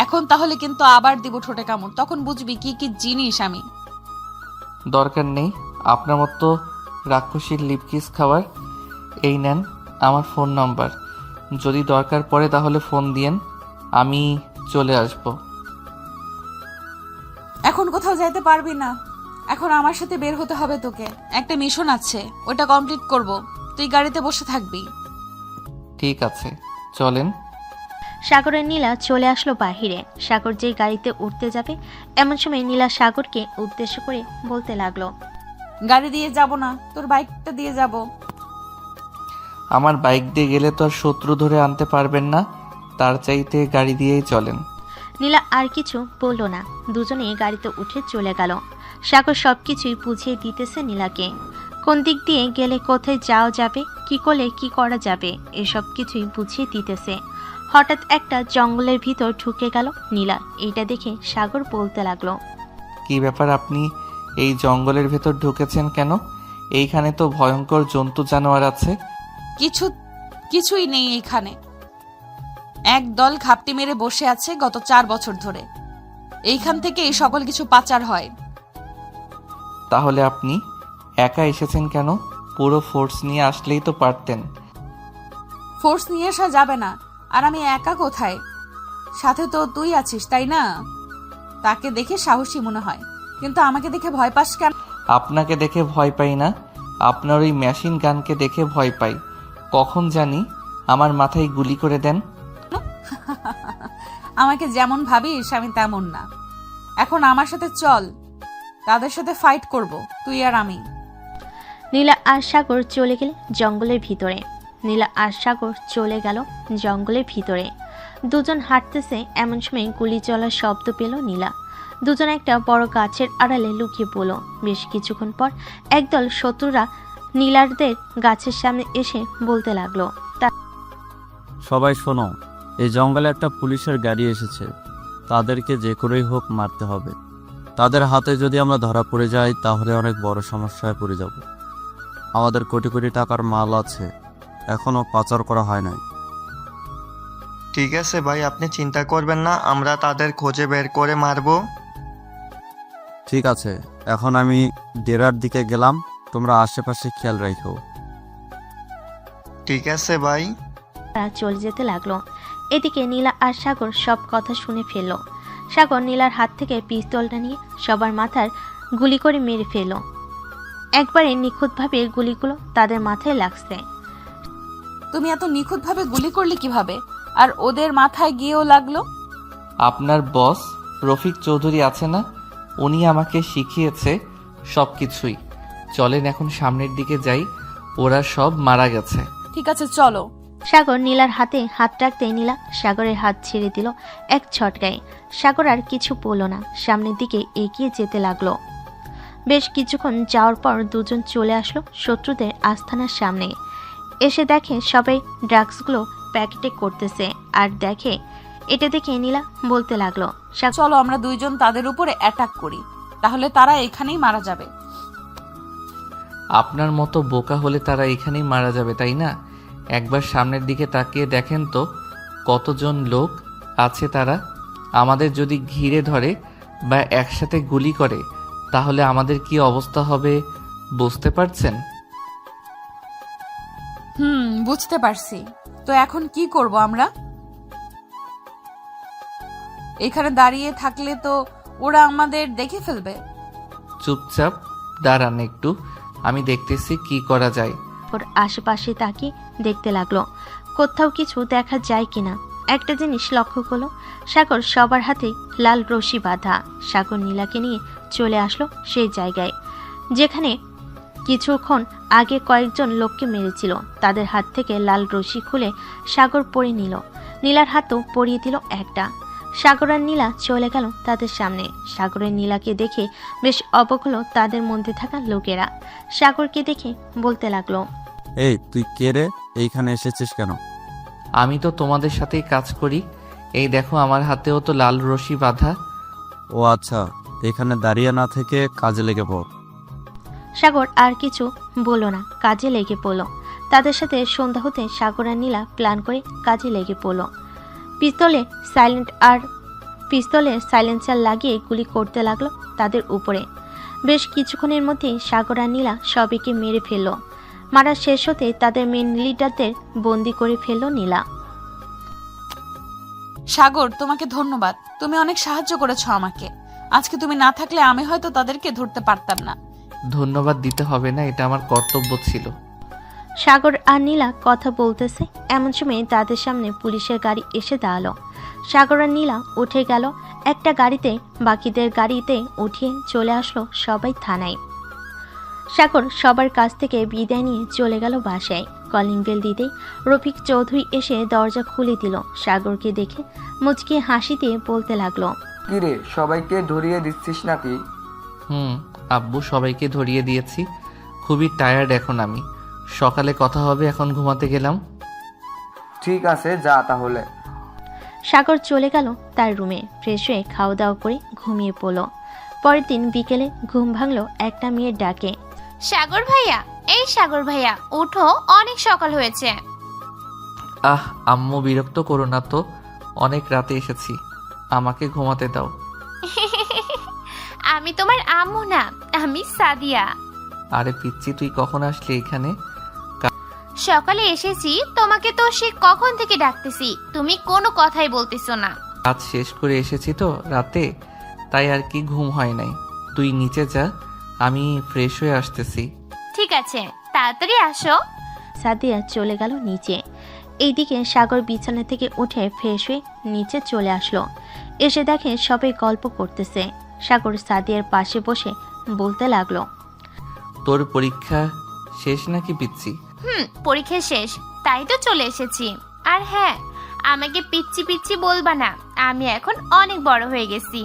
এখন, তাহলে কিন্তু আবার দিব ঠোঁটে কামড়, তখন বুঝবি কি কি জিনিস আমি। দরকার নেই আপনার মতো রাক্ষসীর লিপকিস খাওয়ার। এই নেন আমার ফোন নাম্বার, যদি দরকার পড়ে তাহলে ফোন দিয়েন, আমি চলে আসব। কোথাও যাইতে পারবি না, এখন আমার সাথে বের হতে হবে তোকে। একটা মিশন আছে, ওটা কমপ্লিট করব। তুই গাড়িতে বসে থাকবি। ঠিক আছে, চলেন। সাগরের নীলা চলে আসলো বাহিরে। সাগর যেই গাড়িতে উঠতে যাবে এমন সময় নীলা সাগরকে উদ্দেশ্য করে বলতে লাগলো, গাড়ি দিয়ে যাব না, তোর বাইকটা দিয়ে যাব। আমার বাইক দিয়ে গেলে তো আর শত্রু ধরে আনতে পারবেন না, তার চাইতে গাড়ি দিয়েই চলেন। নীলা আর কিছু বলল না, দুজনে গাড়িতে উঠে চলে গেল। সাগর সবকিছুই বুঝিয়ে দিতেছে নীলাকে, কোন দিক দিয়ে গেলে কোথায় যাওয়া যাবে, কি করলে কি করা যাবে, এসব কিছুই বুঝিয়ে দিতেছে। হঠাৎ একটা জঙ্গলের ভিতর ঢুকে গেল নীলা। এইটা দেখে সাগর বলতে লাগলো, কি ব্যাপার, আপনি এই জঙ্গলের ভেতর ঢুকেছেন কেন? এইখানে তো ভয়ঙ্কর জন্তু জানোয়ার আছে। কিছুই নেই এইখানে। এক দল ঘাপটি মেরে বসে আছে গত 4 বছর ধরে। এইখান থেকে এই সকল কিছু পাচার হয়। তাহলে আপনি একা এসেছেন কেন? পুরো ফোর্স নিয়ে আসলেই তো পারতেন। ফোর্স নিয়ে আসা যাবে না। আর আমি একা কোথায়? সাথে তো তুই আছিস, তাই না? তাকে দেখে সাহসী মনে হয়, কিন্তু আমাকে দেখে ভয় পাস কেন? আপনাকে দেখে ভয় পাই না, আপনার ওই মেশিন গানকে দেখে ভয় পাই। কখন জানি আমার মাথায় গুলি করে দেন। আমাকে যেমন ভাবিস আমি তেমন না। এখন আমার সাথে চল, তাদের সাথে ফাইট করব, তুই আর আমি। নীলা আর সাগর চলে গেল জঙ্গলের ভিতরে। নীলা আর সাগর চলে গেল জঙ্গলের ভিতরে। দুজন হাঁটতেছে এমন সময় গুলি চলার শব্দ পেল নীলা। দুজন একটা বড় গাছের আড়ালে লুকিয়ে পড়ল। বেশ কিছুক্ষণ পর একদল শত্রুরা নীলারদের গাছের সামনে এসে বলতে লাগলো, সবাই শোনো, এই জঙ্গলে একটা পুলিশের গাড়ি এসেছে, তাদেরকে যে করেই হোক মারতে হবে। তাদের হাতে যদি আমরা ধরা পড়ে যাই তাহলে অনেক বড় সমস্যায় পড়ে যাব। আমাদের কোটি কোটি টাকার মাল আছে, এখনো পাচার করা হয় নাই। ঠিক আছে ভাই, আপনি চিন্তা করবেন না, আমরা তাদের খোঁজে বের করে মারবো। ঠিক আছে, এখন আমি ডেরার দিকে গেলাম, তোমরা আশেপাশে খেয়াল রাখো। ঠিক আছে ভাই। তারা চলে যেতে লাগলো। এদিকে নীলা আর সাগর সব কথা শুনে ফেলল। সাগর নীলার হাত থেকে পিস্তলটা নিয়ে সবার মাথার গুলি করে মেরে ফেলল। একবারে নিখুঁতভাবে গুলিগুলো তাদের মাথায় লাগছে। তুমি এত নিখুঁতভাবে গুলি করলে কিভাবে? আর ওদের মাথায় গিয়েও লাগলো? আপনার বস রফিক চৌধুরী আছে না, উনি আমাকে শিখিয়েছে সব কিছুই। চলেন এখন সামনের দিকে যাই, ওরা সব মারা গেছে। ঠিক আছে, চলো। সাগর নীলার হাতে হাত রাখতে নীলা সাগরের হাত ছেড়ে দিল এক ছটকায়। সাগর আর কিছু বলল না, সামনের দিকে এগিয়ে যেতে লাগলো। বেশ কিছুক্ষণ যাওয়ার পর দুজন চলে আসলো শত্রুদের আস্তানার সামনে। এসে দেখে সবাই ড্রাগসগুলো প্যাকেটে করতেছে। আর দেখে এটা দেখে নীলা বলতে লাগলো, চলো আমরা দুইজন তাদের উপরে অ্যাটাক করি, তাহলে তারা এখানেই মারা যাবে। আপনার মতো বোকা হলে তারা এখানেই মারা যাবে, তাই না? একবার সামনের দিকে তাকিয়ে দেখেন তো কতজন লোক আছে। তারা আমাদের যদি ঘিরে ধরে বা একসাথে গুলি করে তাহলে আমাদের কি অবস্থা হবে বুঝতে পারছেন? বুঝতে পারছি। তো এখন কি করব আমরা? এখানে দাঁড়িয়ে থাকলে তো ওরা আমাদের দেখে ফেলবে। চুপচাপ দাঁড়ান একটু, আমি দেখতেছি কি করা যায়। ওর আশেপাশে তাকিয়ে দেখতে লাগলো কোথাও কিছু দেখা যায় কিনা। একটা জিনিস লক্ষ্য করলো, সাগর সবার হাতে লাল রশি বাঁধা। সাগর নীলাকে নিয়ে চলে আসলো সেই জায়গায় যেখানে কিছুক্ষণ আগে কয়েকজন লোককে মেরেছিল। তাদের হাত থেকে লাল রশি খুলে সাগর পরিয়ে নিল। নীলার হাতও পরিয়ে দিল একটা। সাগর আর নীলা চলে গেল তাদের সামনে। সাগরের নীলাকে দেখে বেশ অবাক হলো তাদের মধ্যে থাকা লোকেরা। সাগরকে দেখে বলতে লাগলো, এই তুই কে রে, এইখানে এসেছিস কেন? আমি তো তোমাদের সাথেই কাজ করি, এই দেখো আমার হাতেও তো লাল রশি বাঁধা। ও আচ্ছা, এখানে দাঁড়িয়ে না থেকে কাজে লেগে পড়। সাগর আর কিছু বলল না, কাজে লেগে পড়ল। তাদের সাথে সন্ধ্যা হতে সাগর আর নীলা প্ল্যান করে কাজে লেগে পড়ল। পিস্তলে সাইলেন্সার লাগিয়ে গুলি করতে লাগলো তাদের উপরে। বেশ কিছুক্ষণের মধ্যেই সাগর আর নীলা সবাইকে মেরে ফেলল। মারা শেষ হতে তাদের মেন লিডারদের বন্দি করে ফেলল নীলা। সাগর, তোমাকে ধন্যবাদ, তুমি অনেক সাহায্য করেছো আমাকে। আজকে তুমি না থাকলে আমি হয়তো তাদেরকে ধরতে পারতাম না। ধন্যবাদ দিতে হবে না, এটা আমার কর্তব্য ছিল। সাগর আর নীলা কথা বলতেছে, এমন সময় তাদের সামনে পুলিশের গাড়ি এসে দাঁড়ালো। সাগর আর নীলা উঠে গেল একটা গাড়িতে, বাকিদের গাড়িতে উঠিয়ে চলে আসলো সবাই থানায়। সাগর সবার কাছ থেকে বিদায় নিয়ে চলে গেল বাসায়। কলিং বেল দিতেই রফিক চৌধুরী এসে দরজা খুলে দিল। সাগরকে দেখে মুচকি হাসি দিয়ে বলতে লাগলো, কিরে সবাইকে ধরিয়ে দিচ্ছিস নাকি? আব্বু সবাইকে ধরিয়ে দিয়েছি, খুবই টায়ার্ড এখন আমি। সকালে কথা হবে, এখন ঘুমাতে গেলাম। ঠিক আছে, যা তাহলে। সাগর চলে গেল তার রুমে, ফ্রেশ হয়ে খাওয়া দাওয়া করে ঘুমিয়ে পড়ল। পরের দিন বিকেলে ঘুম ভাঙলো একটা মেয়ের ডাকে। সাগর ভাইয়া, এই সাগর ভাইয়া উঠো, অনেক সকাল হয়েছে। আম্মু বিরক্ত করো না তো, অনেক রাতে এসেছি, আমাকে ঘুমাতে দাও। আমি তোমার আম্মু না, আমি সাদিয়া। আরে পিচ্ছি, তুই কখন আসলি এখানে? সকালে এসেছি, তোমাকে তো সে কখন থেকে ডাকতেছি, তুমি কোনো কথাই বলতেছো না। কাজ শেষ করে এসেছি তো রাতে, তাই আর কি ঘুম হয় নাই। তুই নিচে যা, আমি ফ্রেশ হয়ে আসতেছি। ঠিক আছে, তাড়াতাড়ি আসো। সাদিয়া চলে গেল নিচে। এইদিকে সাগর বিছানা থেকে উঠে ফ্রেশ হয়ে নিচে চলে আসলো। এসে দেখে সবাই গল্প করতেছে। সাগর সাদিয়ার পাশে বসে বলতে লাগলো, তোর পরীক্ষা শেষ নাকি পিচ্ছি? পরীক্ষা শেষ, তাই তো চলে এসেছি। আর হ্যাঁ, আমাকে পিচ্ছি পিচ্ছি বলবা না, আমি এখন অনেক বড় হয়ে গেছি।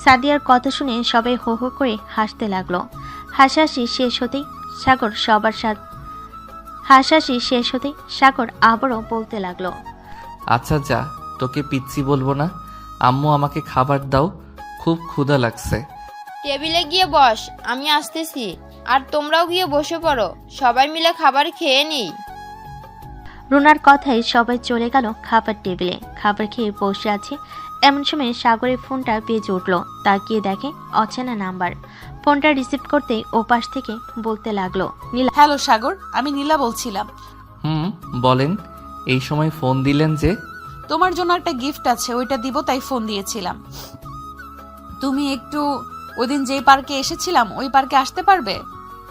সাদিয়ার কথা শুনে সবাই হো হো করে হাসতে লাগলো। হাসাহাসি শেষ হতেই সাগর আবারও বলতে লাগলো, আচ্ছা যা, তোকে পিচ্ছি বলবো না। আম্মু আমাকে খাবার দাও, খুব ক্ষুধা লাগছে। টেবিলে গিয়ে বস, আমি আসতেছি। আর তোমরাও গিয়ে বসে পড়ো, সবাই মিলে খাবার খেয়ে নিই। রুনার কথায় সবাই চলে গেল খাবার টেবিলে। খাবার খেয়ে বসে আছে, এমন সময় সাগরের ফোনটা বেজে উঠলো। তাকিয়ে দেখে অচেনা নাম্বার। ফোনটা রিসিভ করতেই ওপাশ থেকে বলতে লাগলো, নীলা। হ্যালো সাগর, আমি নীলা বলছিলাম। বলেন, এই সময় ফোন দিলেন যে? তোমার জন্য একটা গিফট আছে, ওইটা দিব তাই ফোন দিয়েছিলাম। তুমি একটু ওইদিন যেই পার্কে এসেছিলাম ওই পার্কে আসতে পারবে?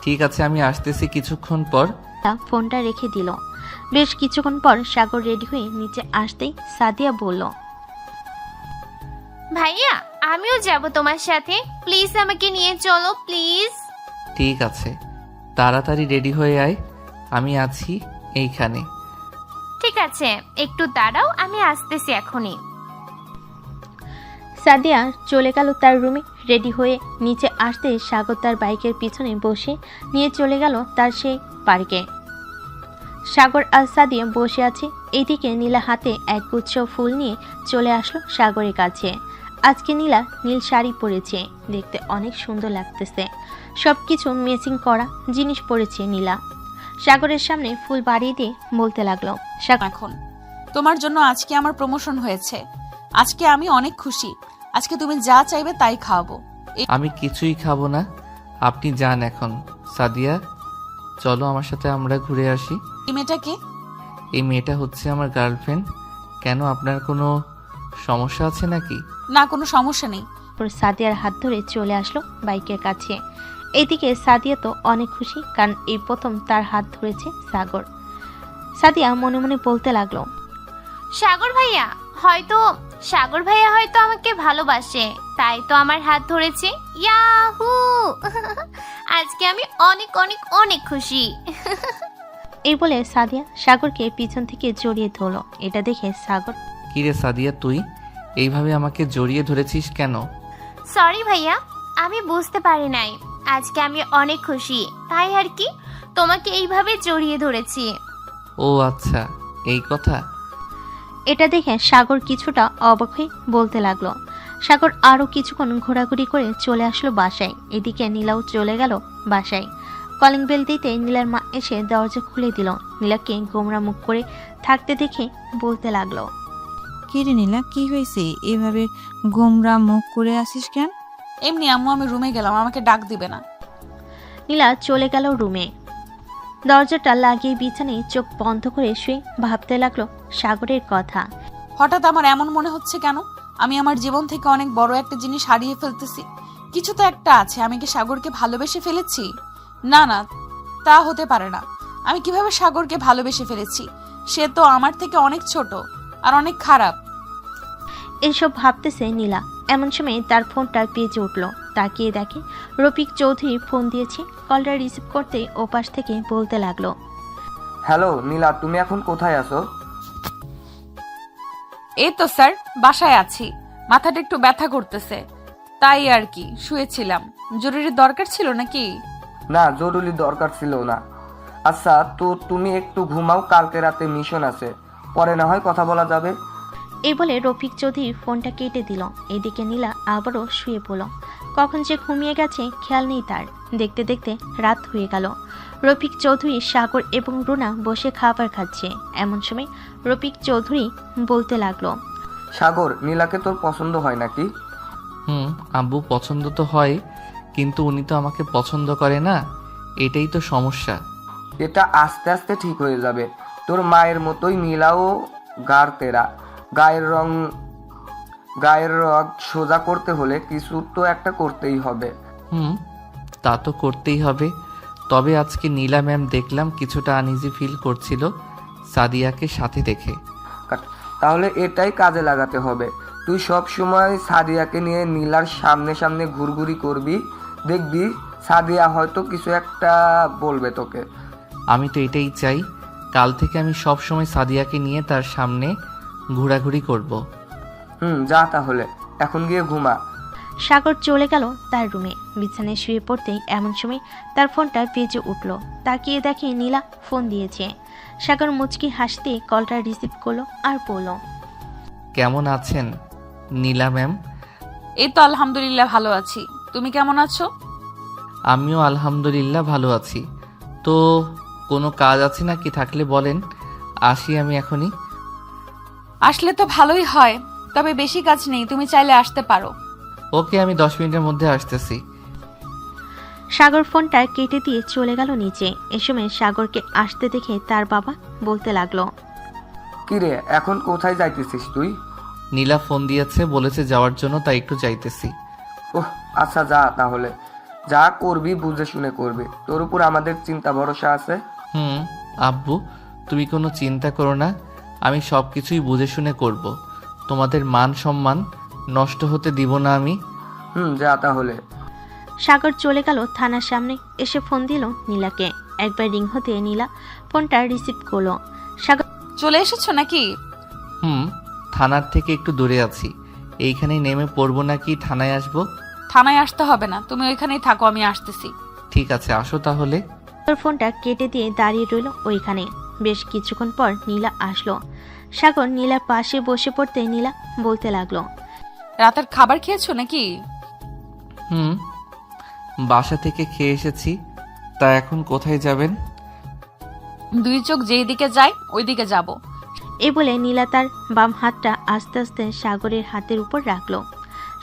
ঠিক আছে, আমি আসতেছি কিছুক্ষণ পর। ফোনটা রেখে দিল। বেশ কিছুক্ষণ পর সাগর রেডি হয়ে নিচে আসতেই সাদিয়া বলল, ভাইয়া আমিও যাব তোমার সাথে, প্লিজ আমাকে নিয়ে চলো প্লিজ। ঠিক আছে, তাড়াতাড়ি রেডি হয়ে আয়, আমি আছি এইখানে। ঠিক আছে, একটু দাঁড়াও, আমি আসতেছি এখনই। সাদিয়া চলে গেল তার রুমে। রেডি হয়ে নিচে আসতে সাগর তার বাইকের পিছনে বসে নিয়ে চলে গেল তার সেই পার্কে। সাগর আর সাদিয়া বসে আছে। এইদিকে নীলা হাতে একগুচ্ছ ফুল নিয়ে চলে আসলো সাগরের কাছে। আজকে নীলা নীল শাড়ি পরেছে, দেখতে অনেক সুন্দর লাগতেছে। সবকিছু ম্যাচিং করা জিনিস পরেছে নীলা। সাগরের সামনে ফুল বাড়িয়ে দিয়ে বলতে লাগলো, এখন তোমার জন্য আজকে আমার প্রমোশন হয়েছে, আজকে আমি অনেক খুশি। আজকে তুমি যা চাইবে তাই খাওয়াবো। আমি কিছুই খাবো না, আপনি যান এখন। সাদিয়া, চলো আমার সাথে, আমরা ঘুরে আসি। এই মেয়েটা কে? এই মেয়েটা হচ্ছে আমার গার্লফ্রেন্ড। কেন, আপনার কোনো সমস্যা আছে নাকি? না, কোনো সমস্যা নেই। সাদিয়ার হাত ধরে চলে আসলো বাইকের কাছে। এইদিকে সাদিয়া তো অনেক খুশি, কারণ এই প্রথম তার হাত ধরেছে সাগর। সাদিয়া মনে মনে বলতে লাগলো, সাগর ভাইয়া হয়তো আমাকে ভালোবাসে, তাই তো আমার হাত ধরেছে। ইয়াহু! আজকে আমি অনেক অনেক অনেক খুশি। এই বলে সাদিয়া সাগরকে পিছন থেকে জড়িয়ে ধরলো। এটা দেখে সাগর, কিরে সাদিয়া, তুই এইভাবে আমাকে জড়িয়ে ধরেছিস কেন? সরি ভাইয়া, আমি বুঝতে পারি নাই। আজকে আমি অনেক খুশি, তাই আর কি তোমাকে এইভাবে জড়িয়ে ধরেছি। ও আচ্ছা, এই কথা। এটা দেখে সাগর কিছুটা অবাক হয়ে বলতে লাগলো। সাগর আরো কিছুক্ষণ ঘোরাঘুরি করে চলে আসলো বাসায়। এদিকে নীলাও চলে গেল বাসায়। কলিং বেল দিতে নীলার মা এসে দরজা খুলে দিল। নীলাকে গোমরা মুখ করে থাকতে দেখে বলতে লাগলো, কি রে নীলা, কি হয়েছে? এভাবে গোমরা মুখ করে আসিস কেন? এমনি আম্মু, আমি রুমে গেলাম, আমাকে ডাক দিবে না। নীলা চলে গেল রুমে। দরজাটা লাগিয়ে বিছানায় চোখ বন্ধ করে শুয়ে ভাবতে লাগলো সাগরের কথা। হঠাৎ আমার এমন মনে হচ্ছে কেন? আমি আমার জীবন থেকে অনেক বড় একটা জিনিস হারিয়ে ফেলতেছি। কিছু তো একটা আছে। আমি কি সাগরকে ভালোবেসে ফেলেছি? না না, তা হতে পারে না। আমি কিভাবে সাগরকে ভালোবেসে ফেলেছি? সে তো আমার থেকে অনেক ছোট আর অনেক খারাপ। এইসব ভাবতেছে নীলা। এমন সময় তার ফোনটা বেজে উঠল। তাকিয়ে দেখে রফিক চৌধুরী ফোন দিয়েছে। কলটা রিসিভ করতে ওপাশ থেকে বলতে লাগলো, হ্যালো নীলা, তুমি এখন কোথায় আছো? এই তো স্যার, বাসায় আছি। মাথাটা একটু ব্যথা করতেছে, তাই আর কি শুয়েছিলাম। জরুরি দরকার ছিল নাকি? না, জরুরি দরকার ছিল না। আচ্ছা, তো তুমি একটু ঘুমাও, কালকে রাতে মিশন আছে, পরে না হয় কথা বলা যাবে। এই বলে রফিক চৌধুরী ফোনটা কেটে দিল। এদিকে নীলা আবারও শুয়ে পড়ল। কখন যে ঘুমিয়ে গেছে খেয়াল নেই তার। দেখতে দেখতে রাত হয়ে গেল। রফিক চৌধুরী, সাগর এবং রুনা বসে খাবার খাচ্ছে। এমন সময় রফিক চৌধুরী বলতে লাগলো, সাগর, নীলাকে তোর পছন্দ হয় নাকি? আব্বু, পছন্দ তো হয়, কিন্তু উনি তো আমাকে পছন্দ করে না, এটাই তো সমস্যা। এটা আস্তে আস্তে ঠিক হয়ে যাবে। তোর মায়ের মতোই নীলাও গার তেরা। গায়ের রগ সোজা করতে হলে কিছু তো একটা করতেই হবে। তা তো করতেই হবে। তবে আজকে নীলা ম্যাম দেখলাম কিছুটা আনইজি ফিল করছিল সাদিয়াকে সাথে দেখে। তাহলে এটাই কাজে লাগাতে হবে। তুই সব সময় সাদিয়াকে নিয়ে নীলার সামনে সামনে ঘুরঘুরি করবি, দেখবি সাদিয়া হয়তো কিছু একটা বলবে তোকে। আমি তো এটাই চাই। কাল থেকে আমি সব সময় সাদিয়াকে নিয়ে তার সামনে ঘোরাঘুরি করব। যা তাহলে, এখন গিয়ে ঘুমা। সাগর চলে গেল তার রুমে। বিছানায় শুয়ে পড়তেই এমন সময় তার ফোনটা বেজে উঠল। তাকিয়ে দেখে নীলা ফোন দিয়েছে। সাগর মুচকি হাসতে কলটা রিসিভ করলো আর বলল, কেমন আছেন নীলা ম্যাম? এই তো আলহামদুলিল্লাহ ভালো আছি। তুমি কেমন আছো? আমিও আলহামদুলিল্লাহ ভালো আছি। তো কোনো কাজ আছে নাকি? থাকলে বলেন, আসি আমি এখনই। আসলে তো ভালোই হয়, তবে বেশি কাজ নেই, তুমি চাইলে আসতে পারো। ওকে, আমি 10 মিনিটের মধ্যে আসতেছি। সাগর ফোনটা কেটে দিয়ে চলে গেল নিচে। এ সময় সাগরকে আসতে দেখে তার বাবা বলতে লাগলো, কিরে, এখন কোথায় যাইতেছিস তুই? নীলা ফোন দিয়েছে, বলেছে যাওয়ার জন্য, তাই একটু যাইতেছি। ওহ আচ্ছা, যা তাহলে। যা করবি বুঝে শুনে করবি, তোর উপর আমাদের চিন্তা ভরসা আছে। আব্বু, তুমি কোনো চিন্তা করো না, আমি সব কিছুই বুঝে শুনে করব। তোমাদের মান সম্মান নষ্ট হতে দিব না আমি। যা তাহলে। সাগর চলে গেল থানার সামনে। এসে ফোন দিল নীলাকে। একবার রিং হতে নীলা ফোনটা রিসিভ করলো। সাগর, চলে এসেছো নাকি? থানার থেকে একটু দূরে আছি। এইখানেই নেমে পড়বো নাকি থানায় আসবো? থানায় আসতে হবে না, তুমি ওইখানেই থাকো, আমি আসতেছি। ঠিক আছে, আসো তাহলে। ফোনটা কেটে দিয়ে দাঁড়িয়ে রইল ওইখানে। বেশ কিছুক্ষণ পর নীলা আসলো। সাগর নীলার পাশে বসে পড়তে নীলা বলতে লাগলো, রাতের খাবার খেয়েছো নাকি? বাসা থেকে খেয়ে এসেছি। তা এখন কোথায় যাবেন? দুই চোখ যেই দিকে যায় ওই দিকে যাব। এই বলে নীলা তার বাম হাতটা আস্তে আস্তে সাগরের হাতের উপর রাখলো।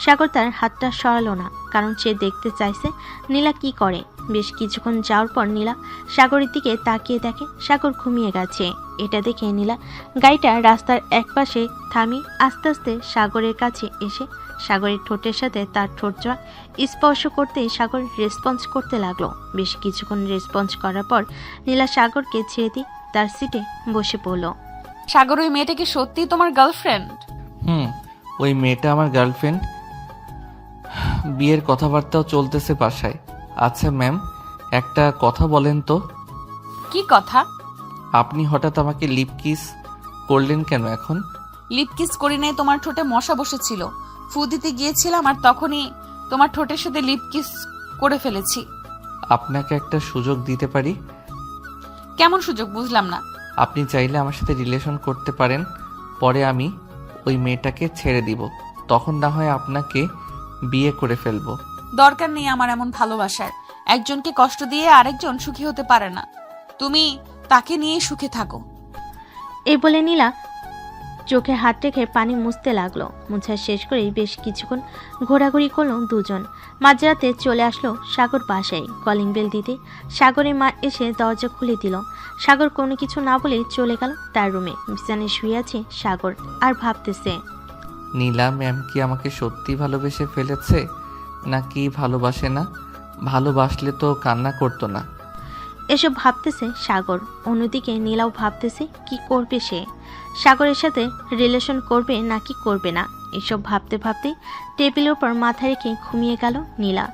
সাগর তার হাতটা সরালো না, কারণ সে দেখতে চাইছে নীলা কি করে। বেশ কিছুক্ষণ যাওয়ার পর নীলা সাগরের দিকে তাকিয়ে দেখে সাগর ঘুমিয়ে গেছে। এটা দেখে নীলা গাড়িটা রাস্তার একপাশে থামিয়ে আস্তে আস্তে সাগরের কাছে এসে সাগরের ঠোঁটের সাথে তার ঠোঁট জোড়া স্পর্শ করতেই সাগর রেসপন্স করতে লাগলো। বেশ কিছুক্ষণ রেসপন্স করার পর নীলা সাগরকে ছেড়ে দিয়ে তার সিটে বসে পড়ল। সাগর, ওই মেয়েটা কি সত্যি তোমার গার্লফ্রেন্ড? ওই মেয়েটা আমার গার্লফ্রেন্ড। বিয়ের কথাবার্তাও চলতেছে বাসায়। আচ্ছা ম্যাম, একটা কথা বলেন তো। কি কথা? আপনি হঠাৎ আমাকে লিপ কিস করলেন কেন এখন? লিপ কিস করি নাই, তোমার ঠোঁটে মশা বসেছিল, ফু দিতে গিয়েছিলাম আর তখনই তোমার ঠোঁটের সাথে লিপ কিস করে ফেলেছি। আপনাকে একটা সুযোগ দিতে পারি? কেমন সুযোগ? বুঝলাম না। আপনি চাইলে আমার সাথে রিলেশন করতে পারেন, পরে আমি ওই মেয়েটাকে ছেড়ে দিব, তখন না হয় আপনাকে বিয়ে করে ফেলবো। দরকার নেই আমার এমন ভালোবাসার। একজনকে কষ্ট দিয়ে আরেকজন সুখী হতে পারে না, তুমি তাকে নিয়ে সুখে থাকো। এই বলে নীলা চোখে হাত রেখে পানি মুছতে লাগলো। মুছা শেষ করেই বেশ কিছুক্ষণ ঘোরাঘুরি করলো দুজন। মাঝরাতে চলে আসলো সাগর বাসায়। কলিং বেল দিতে সাগরের মা এসে দরজা খুলে দিল। সাগর কোনো কিছু না বলে চলে গেল তার রুমে। বিছানায় শুয়ে আছে সাগর আর ভাবতেছে, নীলা ম্যাম কি আমাকে সত্যি ভালোবেসে ফেলেছে নাকি ভালোবাসে না? ভালোবাসলে তো কান্না করতো না। এসব ভাবতেছে সাগর। অন্যদিকে নীলাও ভাবতেছে কি করবে সে, সাগরের সাথে রিলেশন করবে নাকি করবে না। এসব ভাবতে ভাবতে টেবিলের উপর মাথা রেখে ঘুমিয়ে গেল নীলা।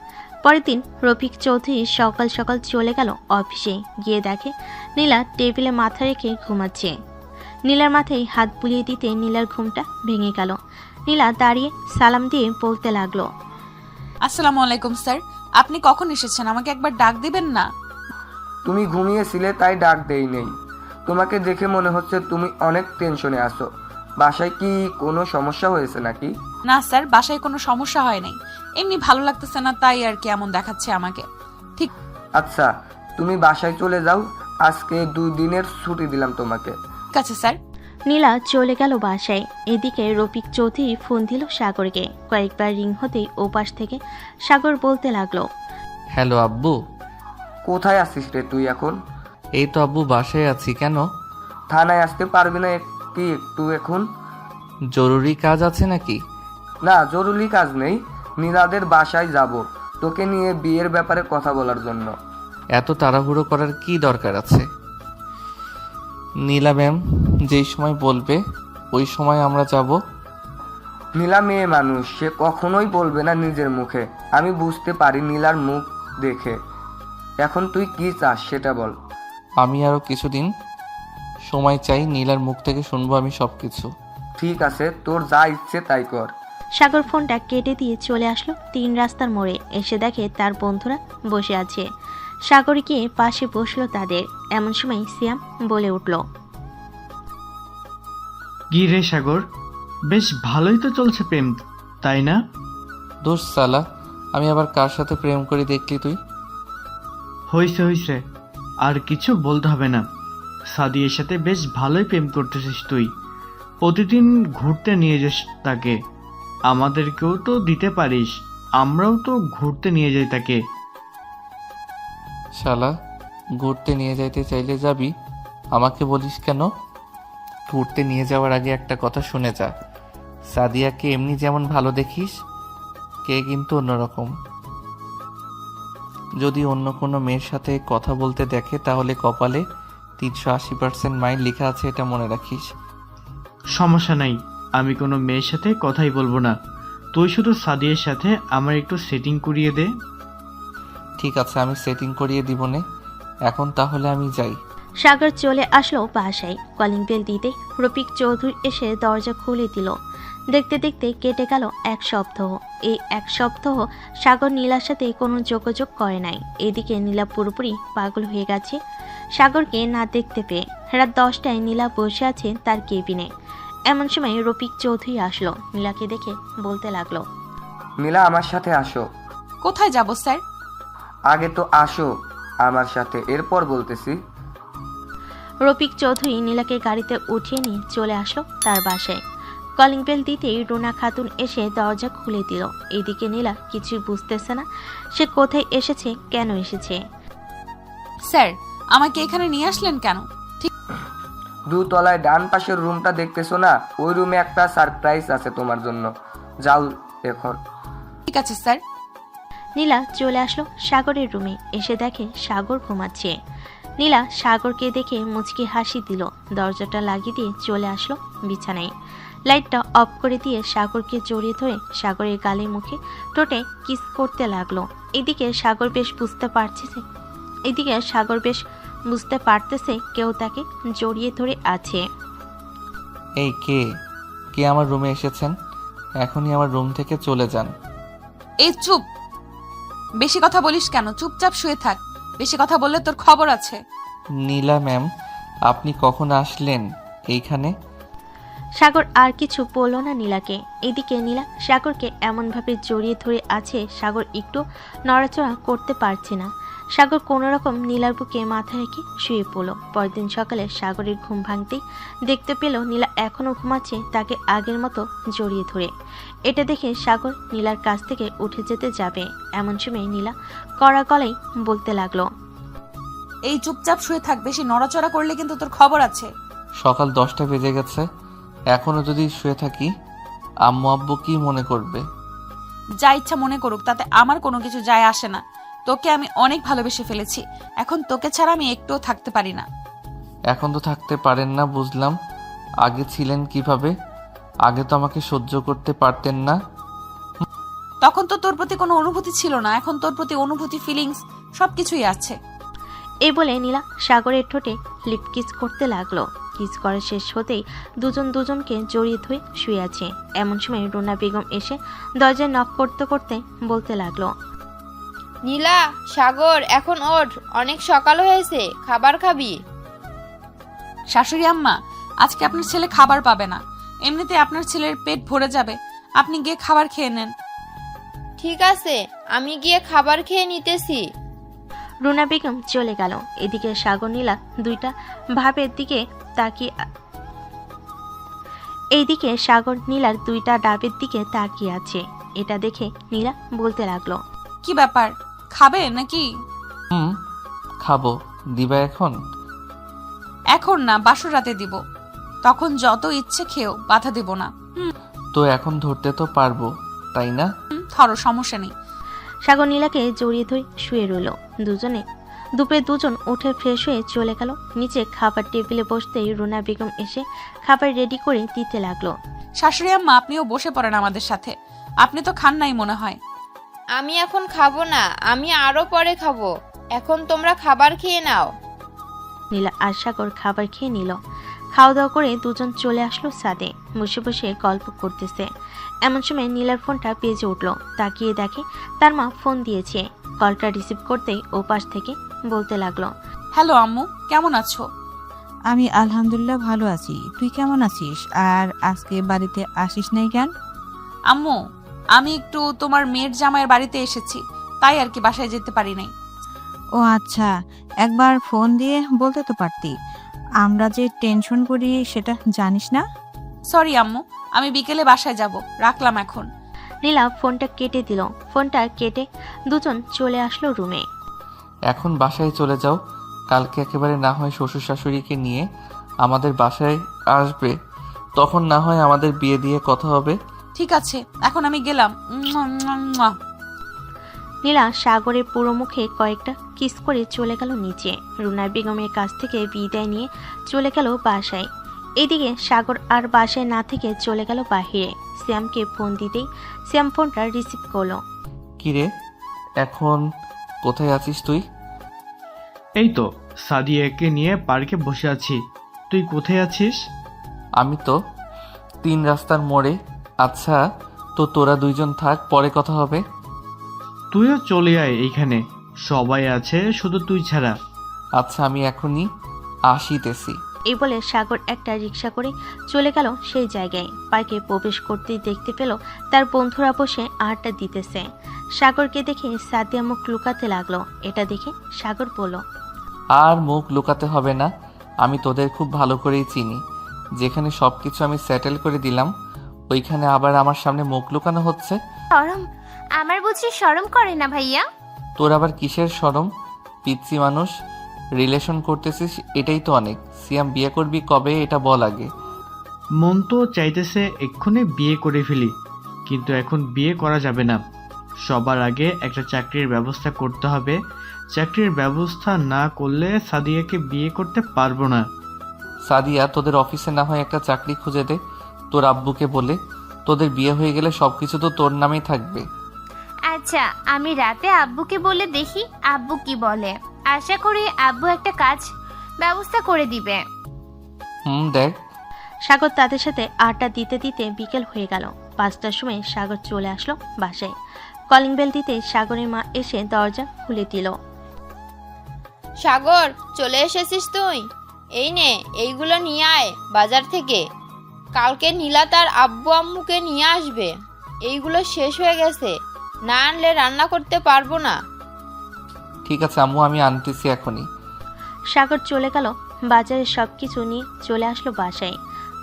পরের দিন রফিক চৌধুরী সকাল সকাল চলে গেল অফিসে। গিয়ে দেখে নীলা টেবিলে মাথা রেখে ঘুমাচ্ছে। নীলার মাথায় হাত বুলিয়ে দিতে নীলার ঘুমটা ভেঙে গেল। নীলা দাঁড়িয়ে সালাম দিয়ে বলতে লাগলো, আসসালামু আলাইকুম স্যার, আপনি কখন এসেছেন? আমাকে একবার ডাক দিবেন না? তুমি ঘুমিয়েছিলে তাই ডাক দেই নেই। তোমাকে দেখে মনে হচ্ছে তুমি অনেক টেনশনে আছো। বাসায় কি কোনো সমস্যা হয়েছে নাকি? না স্যার, বাসায় কোনো সমস্যা হয় নাই, এমনি ভালো লাগতেছে না তাই আর কি এমন দেখাচ্ছে আমাকে। ঠিক আচ্ছা, তুমি বাসায় চলে যাও। আজকে 2 দিনের ছুটি দিলাম তোমাকে। আছে স্যার। নীলা চলে গেল বাসায়। এদিকে রফিক চৌধুরী ফোন দিল সাগরকে। কয়েকবার রিং হতেই ওপাশ থেকে সাগর বলতে লাগলো, হ্যালো আব্বু। কোথায় আছিস রে তুই এখন? এই তো আব্বু, বাসায় আছি। কেন? থানায় আসতে পারবি না কি একটু এখন? জরুরি কাজ আছে নাকি? না, জরুরি কাজ নেই। নীলাদের বাসায় যাব তোকে নিয়ে বিয়ের ব্যাপারে কথা বলার জন্য। এত তাড়াহুড়ো করার কি দরকার আছে? নীলা ম্যাম যেই সময় বলবে ওই সময় আমরা যাব। নীলা মেয়ে মানুষ, সে কখনোই বলবে না নিজের মুখে। আমি বুঝতে পারি নীলার মুখ দেখে। এখন তুই কি চাস সেটা বল। আমি আরও কিছুদিন সময় চাই, নীলার মুখ থেকে শুনবো আমি সব কিছু। ঠিক আছে, তোর যা ইচ্ছে তাই কর। সাগর ফোনটা কেটে দিয়ে চলে আসলো 3 রাস্তার মোড়ে। এসে দেখে তার বন্ধুরা বসে আছে। সাগর গিয়ে পাশে বসলো তাদের। এমন সময় সিয়াম বলে উঠল, কি রে সাগর, বেশ ভালোই তো চলছে প্রেম, তাই না? দোষ সালা, আমি আবার কার সাথে প্রেম করি দেখলি তুই? হইছে, আর কিছু বলতে হবে না। সাদিয়ের সাথে বেশ ভালোই প্রেম করতেছিস তুই। প্রতিদিন ঘুরতে নিয়ে যাস তাকে। আমাদেরকেও তো দিতে পারিস, আমরাও তো ঘুরতে নিয়ে যাই তাকে। শালা, ঘুরতে নিয়ে যাইতে চাইলে যাবি, আমাকে বলিস কেন? ঘুরতে নিয়ে যাওয়ার আগে একটা কথা শুনে যা। সাদিয়াকে এমনি যেমন ভালো দেখিস, কে কিন্তু অন্যরকম। যদি অন্য কোনো মেয়ের সাথে কথা বলতে দেখে তাহলে কপালে 380% মাইল লেখা আছে, এটা মনে রাখিস। সমস্যা নাই, আমি কোনো মেয়ের সাথে কথাই বলবো না। তুই শুধু সাদিয়ার সাথে আমার একটু সেটিং করিয়ে দে। ঠিক আছে, আমি সেটিং করিয়ে দিব নে। এখন তাহলে আমি যাই। সাগর চলে আসলো বাসায়। কলিং বেল দিতে রফিক চৌধুরী এসে দরজা খুলে দিল। দেখতে দেখতে কেটে গেল 1 সপ্তাহ। এই 1 সপ্তাহ সাগর নীলার সাথে কোনো যোগাযোগ করে নাই। এদিকে নীলা পুরোপুরি পাগল হয়ে গেছে সাগরকে না দেখতে পেয়ে। রাত 10টায় নীলা বসে আছে তার কেবিনে। এমন সময় রফিক চৌধুরী আসলো। নীলাকে দেখে বলতে লাগলো, নীলা আমার সাথে আসো। কোথায় যাব স্যার? আগে তো আসো আমার সাথে, এরপর বলতেছি। রফিক চৌধুরী নীলাকে গাড়িতে উঠিয়ে নিয়ে চলে আসলো তার বাসায়। কলিং বেল দিতেই রুনা খাতুন এসে দরজা খুলে দিল। এদিকে নীলা কিছুই বুঝতেছে না সে কোথায় এসেছে, কেন এসেছে। স্যার, আমাকে এখানে নিয়ে আসলেন কেন? 2 তলায় ডান পাশের রুমটা দেখতেছো না? ওই রুমে একটা সারপ্রাইজ আছে তোমার জন্য। যাও এখন। ঠিক আছে স্যার। নীলা চলে আসলো সাগরের রুমে। এসে দেখে সাগর ঘুমাচ্ছে। নীলা সাগরকে দেখে মুচকি হাসি দিল। দরজাটা লাগিয়ে দিয়ে চলে আসলো বিছানায়। লাইটটা অফ করে দিয়ে সাগরকে জড়িয়ে ধরে সাগরের গালে মুখে ঠোঁটে কিস করতে লাগলো। এদিকে সাগর বেশ বুঝতে পারতেছে কেউ তাকে জড়িয়ে ধরে আছে। এই কে আমার রুমে এসেছেন? এখনই আমার রুম থেকে চলে যান। এই চুপ, বেশি কথা বলিস কেন? চুপচাপ শুয়ে থাক, বেশি কথা বললে তোর খবর আছে। নীলা ম্যাম, আপনি কখন আসলেন এইখানে? সাগর আর কিছু বলল না নীলাকে। এদিকে নীলা সাগরকে এমনভাবে জড়িয়ে ধরে আছে সাগর একটু নড়াচড়া করতে পারছে না। সাগর কোনোরকম নীলার বুকে মাথা রেখে শুয়ে পড়ল। পরদিন সকালে সাগরের ঘুম ভাঙতেই দেখতে পেল নীলা এখনও ঘুমাচ্ছে তাকে আগের মতো জড়িয়ে ধরে। এটা দেখে সাগর নীলার কাছ থেকে উঠে যেতে যাবে। এমন সময় নীলা কড়া গলায় বলতে লাগলো, এই চুপচাপ শুয়ে থাক, বেশি নড়াচড়া করলে কিন্তু তোর খবর আছে। সকাল 10টা বেজে গেছে, এখনো যদি শুয়ে থাকি আম্মু আব্বু কি মনে করবে? যা ইচ্ছা মনে করুক, তাতে আমার কোনো কিছু যায় আসে না। তোকে আমি অনেক ভালোবেসে ফেলেছি, এখন তোকে ছাড়া আমি একটুও থাকতে পারি না। এখন তো থাকতে পারেন না বুঝলাম, আগে ছিলেন কিভাবে? আগে তো আমাকে সহ্য করতে পারতেন না। তখন তো তোর প্রতি কোনো অনুভূতি ছিল না, এখন তোর প্রতি অনুভূতি, ফিলিংস সবকিছুই আছে। এই বলে নীলা সাগরের ঠোঁটে লিপ কিস করতে লাগলো। কিস করা শেষ হতেই দুজন দুজনকে জড়িয়ে ধুয়ে শুয়ে আছে। এমন সময় রুনা বেগম এসে দরজায় নক করতে করতে বলতে লাগলো, নীলা, সাগর এখন ওঠ, অনেক সকাল হয়েছে, খাবার খাবি? শাশুড়ি আম্মা, আজকে আপনার ছেলে খাবার পাবে না, এমনিতে আপনার ছেলের পেট ভরে যাবে, আপনি গিয়ে খাবার খেয়ে নেন। ঠিক আছে, আমি গিয়ে খাবার খেয়ে নিতেছি। রুনা বেগম চলে গেল। এদিকে সাগর নীলা দুইটা ভাবের দিকে তাকিয়ে এইদিকে সাগর নীলার দুইটা ডাবের দিকে তাকিয়ে আছে। এটা দেখে নীলা বলতে লাগলো, কি ব্যাপার, খাবে নাকি? খাবো। দিবা এখন? এখন না, বাসর রাতে দিব, তখন যত ইচ্ছে খেও, বাধা দেব না। তো এখন ধরতে তো পারবো, তাই না? ধরো, সমস্যা নেই। সাগর নীলাকে জড়িয়ে ধরে শুয়ে রইল। দুপুরে দুজন উঠে ফ্রেশ হয়ে চলে গেল নিচে। খাবার টেবিলে বসতেই রুনা বেগম এসে খাবার রেডি করে দিতে লাগলো। শাশুড়ি আম্মা, আপনিও বসে পড়েন আমাদের সাথে, আপনি তো খান নাই মনে হয়। আমি এখন খাবো না, আমি আরো পরে খাবো, এখন তোমরা খাবার খেয়ে নাও। নীলা আর সাগর খাবার খেয়ে নিল। খাওয়া দাওয়া করে দুজন চলে আসলো ছাদে। বসে বসে গল্প করতেছে। এমন সময় নীলার ফোনটা বেজে উঠলো। তাকিয়ে দেখে তার মা ফোন দিয়েছে। কলটা রিসিভ করতেই ও পাশ থেকে বলতে লাগলো, হ্যালো আম্মু, কেমন আছো? আমি আলহামদুলিল্লাহ ভালো আছি, তুই কেমন আছিস? আর আজকে বাড়িতে আসিস নাই কেন? আম্মু, আমি একটু তোমার মেয়ের জামাইয়ের বাড়িতে এসেছি, তাই আর কি, বাসায় যেতে পারি নাই। ও আচ্ছা, একবার ফোন দিয়ে বলতে তো পারতি, আমরা যে টেনশন করি সেটা জানিস না। সরি আম্মু, আমি বিকেলে বাসায় যাব, রাখলাম এখন। নীলা ফোনটা কেটে দিল। ফোনটা কেটে দুজন চলে আসলো রুমে। এখন বাসায় চলে যাও, কালকে একেবারে না হয় শ্বশুর শাশুড়িকে নিয়ে আমাদের বাসায় আসবে, তখন না হয় আমাদের বিয়ে দিয়ে কথা হবে। ঠিক আছে, এখন আমি গেলাম। নীলা সাগরের পুরো মুখে কয়েকটা কিস করে চলে গেল নিচে। রুনা বেগমের কাছ থেকে বিদায় নিয়ে চলে গেল বাসায়। এদিকে সাগর আর বাসায় না থেকে চলে গেল বাহিরে। শ্যামকে ফোন দিতেই শ্যাম ফোনটা রিসিভ করলো। কিরে, এখন কোথায় আছিস তুই? এই তো সাদিয়াকে নিয়ে পার্কে বসে আছি, তুই কোথায় আছিস? আমি তো 3 রাস্তার মোড়ে। আচ্ছা, তো তোরা দুইজন থাক, পরে কথা হবে। তুইও চলে আয়, এইখানে সবাই আছে, শুধু তুই ছাড়া। আচ্ছা, আমি এখনই আসিতেছি। এই বলে সাগর একটা রিক্সা করে চলে গেল সেই জায়গায়। পার্কে প্রবেশ করতেই দেখতে পেল তার বন্ধুরা বসে আড্ডা দিতেছে। সাগরকে দেখে সাদিয়া মুখ লুকাতে লাগলো। এটা দেখে সাগর বলল, আর মুখ লুকাতে হবে না, আমি তোদের খুব ভালো করেই চিনি। যেখানে সবকিছু আমি সেটেল করে দিলাম, ওইখানে আবার আমার সামনে মুখ লুকানো হচ্ছে। শরম, আমার বুঝি শরম করে না ভাইয়া? তোর আবার কিসের শরম? পিচ্ছি মানুষ, রিলেশন করতেছিস, এটাই তো অনেক। সিয়াম, বিয়ে করবি কবে এটা বল আগে। মন তো চাইতেছে এক্ষুনি বিয়ে করে ফেলি, কিন্তু এখন বিয়ে করা যাবে না। সবার আগে একটা চাকরির ব্যবস্থা করতে হবে। চাকরির ব্যবস্থা না করলে সাদিয়াকে বিয়ে করতে পারবো না। সাদিয়া, তোদের অফিসে না হয় একটা চাকরি খুঁজে দে তোর আব্বুকে বলে। তোদের বিয়ে হয়ে গেলে সবকিছু তো তোর নামেই থাকবে। আচ্ছা, আমি রাতে আব্বুকে বলে দেখি আব্বু কি বলে। আশা করি আব্বু একটা কাজ ব্যবস্থা করে দিবে। দেখ। সাগর তাদের সাথে আড্ডা দিতে দিতে বিকেল হয়ে গেল। 5টার সময় সাগর চলে আসলো বাসায়। কলিং বেল দিতে সাগরের মা এসে দরজা খুলে দিল। সাগর, চলে এসেছিস তুই? এই নে, এইগুলো নিয়ে আয় বাজার থেকে, কালকে নীলা তার আব্বু আম্মুকে নিয়ে আসবে। এইগুলো শেষ হয়ে গেছে, না আনলে রান্না করতে পারবো না। ঠিক আছে আম্মু, আমি আনতেছি এখনই। সাগর চলে গেল বাজারে, সবকিছু নিয়ে চলে আসলো বাসায়।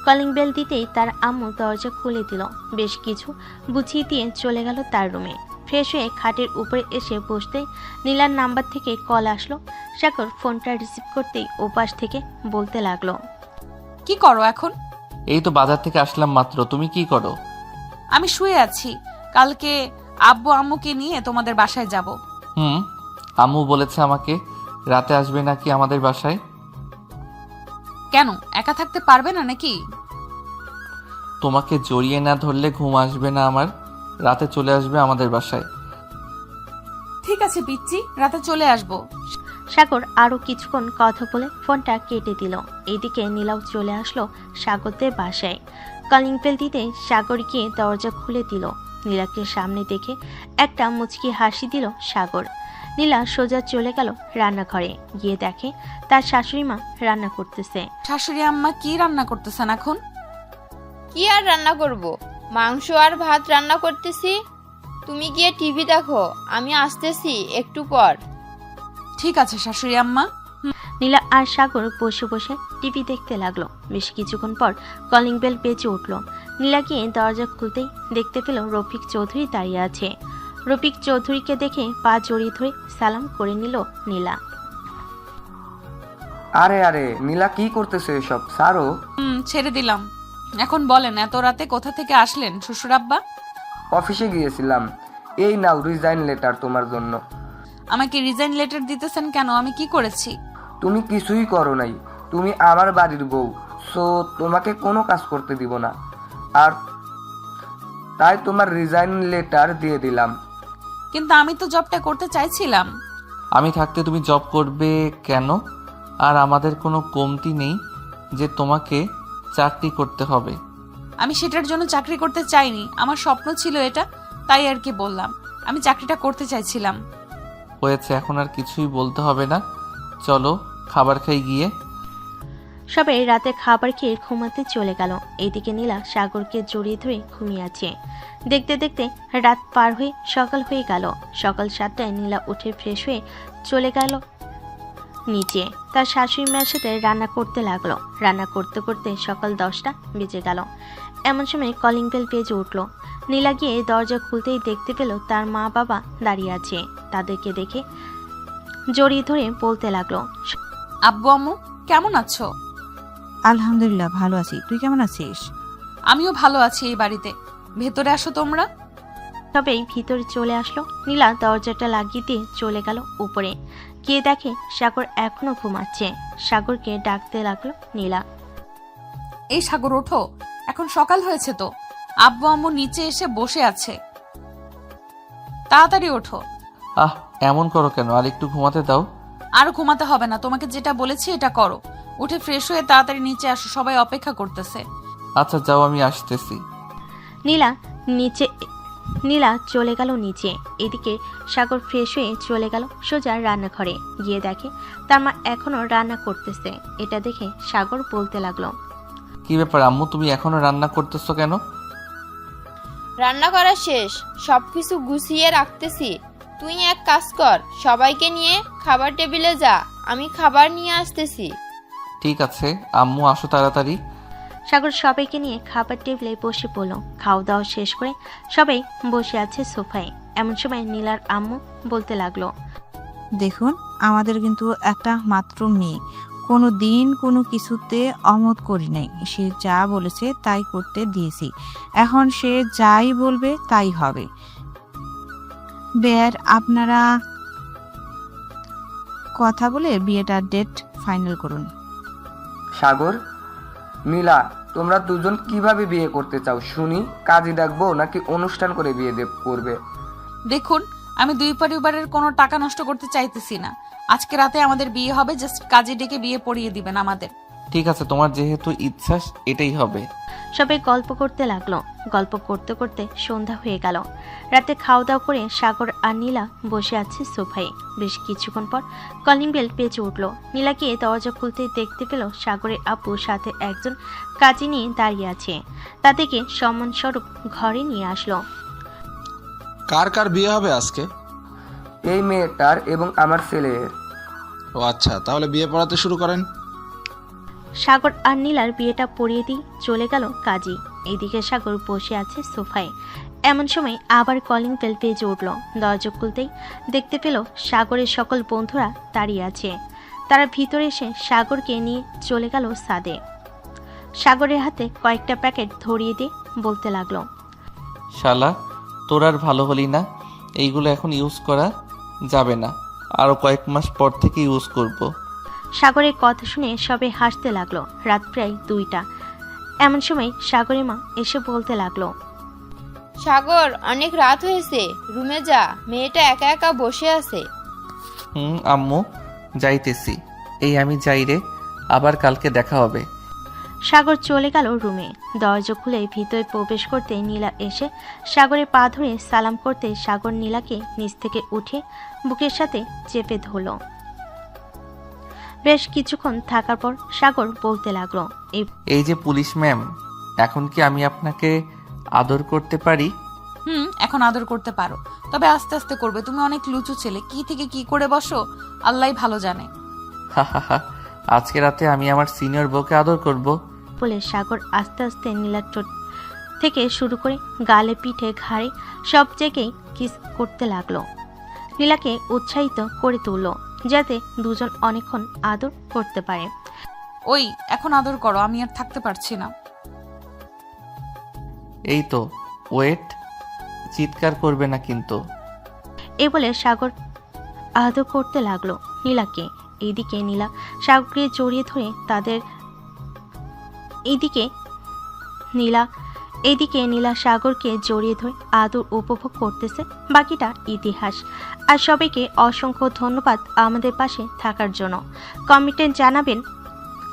কলিং বেল দিতেই তার আম্মু দরজা খুলে দিল। বেশ কিছু বুঝিয়ে দিয়ে চলে গেল তার রুমে। ফ্রেশ হয়ে খাটের উপরে এসে বসতেই নীলার নাম্বার থেকে কল আসলো। সাগর ফোনটা রিসিভ করতেই ওপাশ থেকে বলতে লাগলো, কি করো এখন? এই তো বাজার থেকে আসলাম মাত্র, তুমি কি করো? আমি শুয়ে আছি, কালকে আব্বু আম্মুকে নিয়ে তোমাদের বাসায় যাব। আম্মু বলেছে আমাকে রাতে আসবে নাকি আমাদের বাসায়। কেন, একা থাকতে পারবে না নাকি? তোমাকে জড়িয়ে না ধরলে ঘুম আসবে না আমার, রাতে চলে আসবে আমাদের বাসায়। ঠিক আছে পিচ্চি, রাতে চলে আসবো। সাগর আরো কিছুক্ষণ কথা বলে ফোনটা কেটে দিল। এদিকে নীলাও চলে আসলো সাগরদের বাসায়। কলিং বেল দিতে সাগর গিয়ে দরজা খুলে দিল। নীলাকে সামনে দেখে একটা মুচকি হাসি দিল সাগর। নীলা সোজা চলে গেল রান্নাঘরে, গিয়ে দেখে তার শাশুড়ি মা রান্না করতেছে। শাশুড়ি আম্মা কি রান্না করতেছেন এখন? কি আর রান্না করব, মাংস আর ভাত রান্না করতেছি। তুমি গিয়ে টিভি দেখো, আমি আসতেছি একটু পর। ঠিক আছে শাশুড়ি আম্মা। নীলা আর সাগর বসে বসে টিভি দেখতে লাগলো। বেশ কিছুক্ষণ পর কলিং বেল বেজে উঠলো। নীলা গিয়ে দরজা খুলতেই দেখতে পেল রফিক চৌধুরী দাঁড়িয়ে আছে। রফিক চৌধুরীকে দেখে পা জড়িয়ে ধরে সালাম করে নিল নীলা। আরে আরে নীলা, কি করতেছে এসব? সারো। ছেড়ে দিলাম। এখন বলেন, এত রাতে কোথা থেকে আসলেন শ্বশুর আব্বা? অফিসে গিয়েছিলাম, এই নাও রিজাইন লেটার তোমার জন্য। আমাকে রিজাইন লেটার দিতেছেন কেন? আমি কি করেছি? তুমি কিছুই করো নাই, তুমি আমার বাড়ির বউ, সো তোমাকে কোনো কাজ করতে দিব না, আর তাই তোমার রিজাইন লেটার দিয়ে দিলাম। কিন্তু আমি তো জবটা করতে চাইছিলাম। আমি থাকতে তুমি জব করবে কেন? আর আমাদের কোনো কমতি নেই যে তোমাকে চাকরি করতে হবে। আমি সেটার জন্য চাকরি করতে চাইনি, আমার স্বপ্ন ছিল এটা, তাই আর কি বললাম। আমি চাকরিটা করতে চাইছিলাম। হয়েছে, এখন আর কিছুই বলতে হবে না, চলো খাবার খাই গিয়ে। সবাই রাতে খাবার খেয়ে ঘুমাতে চলে গেল। এইদিকে নীলা সাগরকে জড়িয়ে ধরে ঘুমিয়ে আছে। দেখতে দেখতে রাত পার হয়ে সকাল হয়ে গেল। সকাল 7টায় নীলা উঠে ফ্রেশ হয়ে চলে গেল নিচে। তার শাশুড়ি মায়ের সাথে রান্না করতে লাগলো। রান্না করতে করতে সকাল 10টা বেজে গেল। এমন সময় কলিং বেল বেজে উঠল। নীলা গিয়ে দরজা খুলতেই দেখতে পেল তার মা বাবা দাঁড়িয়ে আছে। তাদেরকে দেখে জড়িয়ে ধরে বলতে লাগলো, আব্বু আম্মু কেমন আছো? আলহামদুলিল্লাহ ভালো আছি, তুই কেমন আছিস? আমিও ভালো আছি এই বাড়িতে, ভেতরে আসো তোমরা। তবেই ভিতরে চলে আসলো। নীলা দরজাটা লাগিয়ে দিয়ে চলে গেল উপরে, গিয়ে দেখে সাগর এখনো ঘুমাচ্ছে। সাগরকে ডাকতে লাগলো নীলা। এই সাগর ওঠো, এখন সকাল হয়েছে তো, আব্বু আম্মু নিচে এসে বসে আছে, তাড়াতাড়ি ওঠো। এমন করো কেন? আর একটু ঘুমাতে দাও। আর ঘুমাতে হবে না, তোমাকে যেটা বলেছি এটা করো। উঠে ফ্রেশ হয়ে তাড়াতাড়ি নিচে আসো, সবাই অপেক্ষা করতেছে। আচ্ছা যাও, আমি আসতেছি। নীলা চলে গেল নিচে। এদিকে সাগর ফ্রেশ হয়ে চলে গেল সোজা রান্নাঘরে, গিয়ে দেখে তার মা এখনো রান্না করতেছে। এটা দেখে সাগর বলতে লাগলো, কি ব্যাপার আম্মু, তুমি এখনো রান্না করতেছো কেন? রান্না করা শেষ, সবকিছু গুছিয়ে রাখতেছি। তুই এক কাজ কর, সবাইকে নিয়ে খাবার টেবিলে যা, আমি খাবার নিয়ে আসতেছি। ঠিক আছে আম্মু, আসো তাড়াতাড়ি। সাগর সবাইকে নিয়ে খাবার টেবিলে বসে পড়ল। খাওয়া দাওয়া শেষ করে সবাই বসে আছে সোফায়। এমন সময় নীলার আম্মু বলতে লাগলো, দেখুন আমাদের কিন্তু একটা মাত্র মেয়ে, কোনো দিন কোনো কিছুতে অমত করি নাই, সে যা বলেছে তাই করতে দিয়েছি, এখন সে যাই বলবে তাই হবে। বেয়ার আপনারা কথা বলে বিয়েটার ডেট ফাইনাল করুন। সাগর, নীলা, তোমরা দুজন কিভাবে বিয়ে করতে চাও শুনি? কাজী ডাকবো নাকি অনুষ্ঠান করে বিয়ে করবে? দেখুন, আমি দুই পরিবারের কোনো টাকা নষ্ট করতে চাইতেছি না। আজকে রাতে আমাদের বিয়ে হবে, জাস্ট কাজে ডেকে বিয়ে পড়িয়ে দিবেন আমাদের। ঠিক আছে, তোমার যেহেতু ইচ্ছা এটাই হবে। সবাই গল্প করতে লাগলো। গল্প করতে করতে সন্ধ্যা হয়ে গেল। রাতে খাওয়া দাওয়া করে সাগর আর নীলা বসে আছে সোফায়। বেশ কিছুক্ষণ পর কলিং বেল বেজে উঠলো। নীলা গিয়ে দরজা খুলতে দেখতে পেল সাগরের আব্বু সাথে একজন কাজী নিয়ে দাঁড়িয়ে আছে। তাদেরকে সম্মানস্বরূপ ঘরে নিয়ে আসলো। কার কার বিয়ে হবে আজকে? এই মেয়েটার এবং আমার ছেলের। ও আচ্ছা, তাহলে বিয়ে পড়াতে শুরু করেন। সাগর আর নীলার বিয়েটা পড়িয়ে দিয়ে চলে গেল কাজী। এইদিকে সাগর বসে আছে সোফায়। এমন সময় আবার কলিং বেল বেজে উঠল। দরজা খুলতেই দেখতে পেল সাগরের সকল বন্ধুরা দাঁড়িয়ে আছে। তারা ভিতরে এসে সাগরকে নিয়ে চলে গেল ছাদে। সাগরের হাতে কয়েকটা প্যাকেট ধরিয়ে দিয়ে বলতে লাগলো, শালা তোর আর ভালো হলি না, এইগুলো এখন ইউজ করা যাবে না, আরও কয়েক মাস পর থেকে ইউজ করব। সাগরের কথা শুনে সবাই হাসতে লাগলো। রাত প্রায় 2টা। এমন সময় সাগরের মা এসে বলতে লাগলো, সাগর অনেক রাত হয়েছে, রুমে যা, মেয়েটা একা একা বসে আছে। আম্মু যাইতেছি। এই আমি যাই রে, আবার কালকে দেখা হবে। সাগর চলে গেল রুমে। দরজা খুলে ভিতরে প্রবেশ করতে নীলা এসে সাগরের পা ধরে সালাম করতে সাগর নীলাকে নিচ থেকে উঠে বুকের সাথে চেপে ধরল। বেশ কিছুক্ষণ থাকার পর সাগর বলতে লাগলো, এই যে পুলিশ ম্যাম, এখন কি আমি আপনাকে আদর করতে পারি? এখন আদর করতে পারো, তবে আস্তে আস্তে করবে। তুমি অনেক লুচু ছেলে, কি থেকে কি করে বসো আল্লাহই ভালো জানে। হা, আজকে রাতে আমি আমার সিনিয়র বউকে আদর করব। বলে সাগর আস্তে আস্তে নীলার ঠোঁট থেকে শুরু করে গালে, পিঠে, ঘাড়ে সব জায়গায় কিস করতে লাগলো। নীলাকে উৎসাহিত করে তুলল যাতে দুজন অনেকক্ষণ আদর করতে পারে। ওই এখন আদর করো, আমি আর থাকতে পারছি না। এই তো, ওয়েট, চিৎকার করবে না কিন্তু। এই বলে সাগর আদর করতে লাগলো নীলাকে। এইদিকে নীলা সাগরকে জড়িয়ে ধরে এইদিকে নীলা সাগরকে জড়িয়ে ধরে আদর উপভোগ করতেছে। বাকিটা ইতিহাস। আর সবাইকে অসংখ্য ধন্যবাদ আমাদের পাশে থাকার জন্য।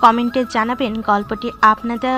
কমেন্টে জানাবেন গল্পটি আপনাদের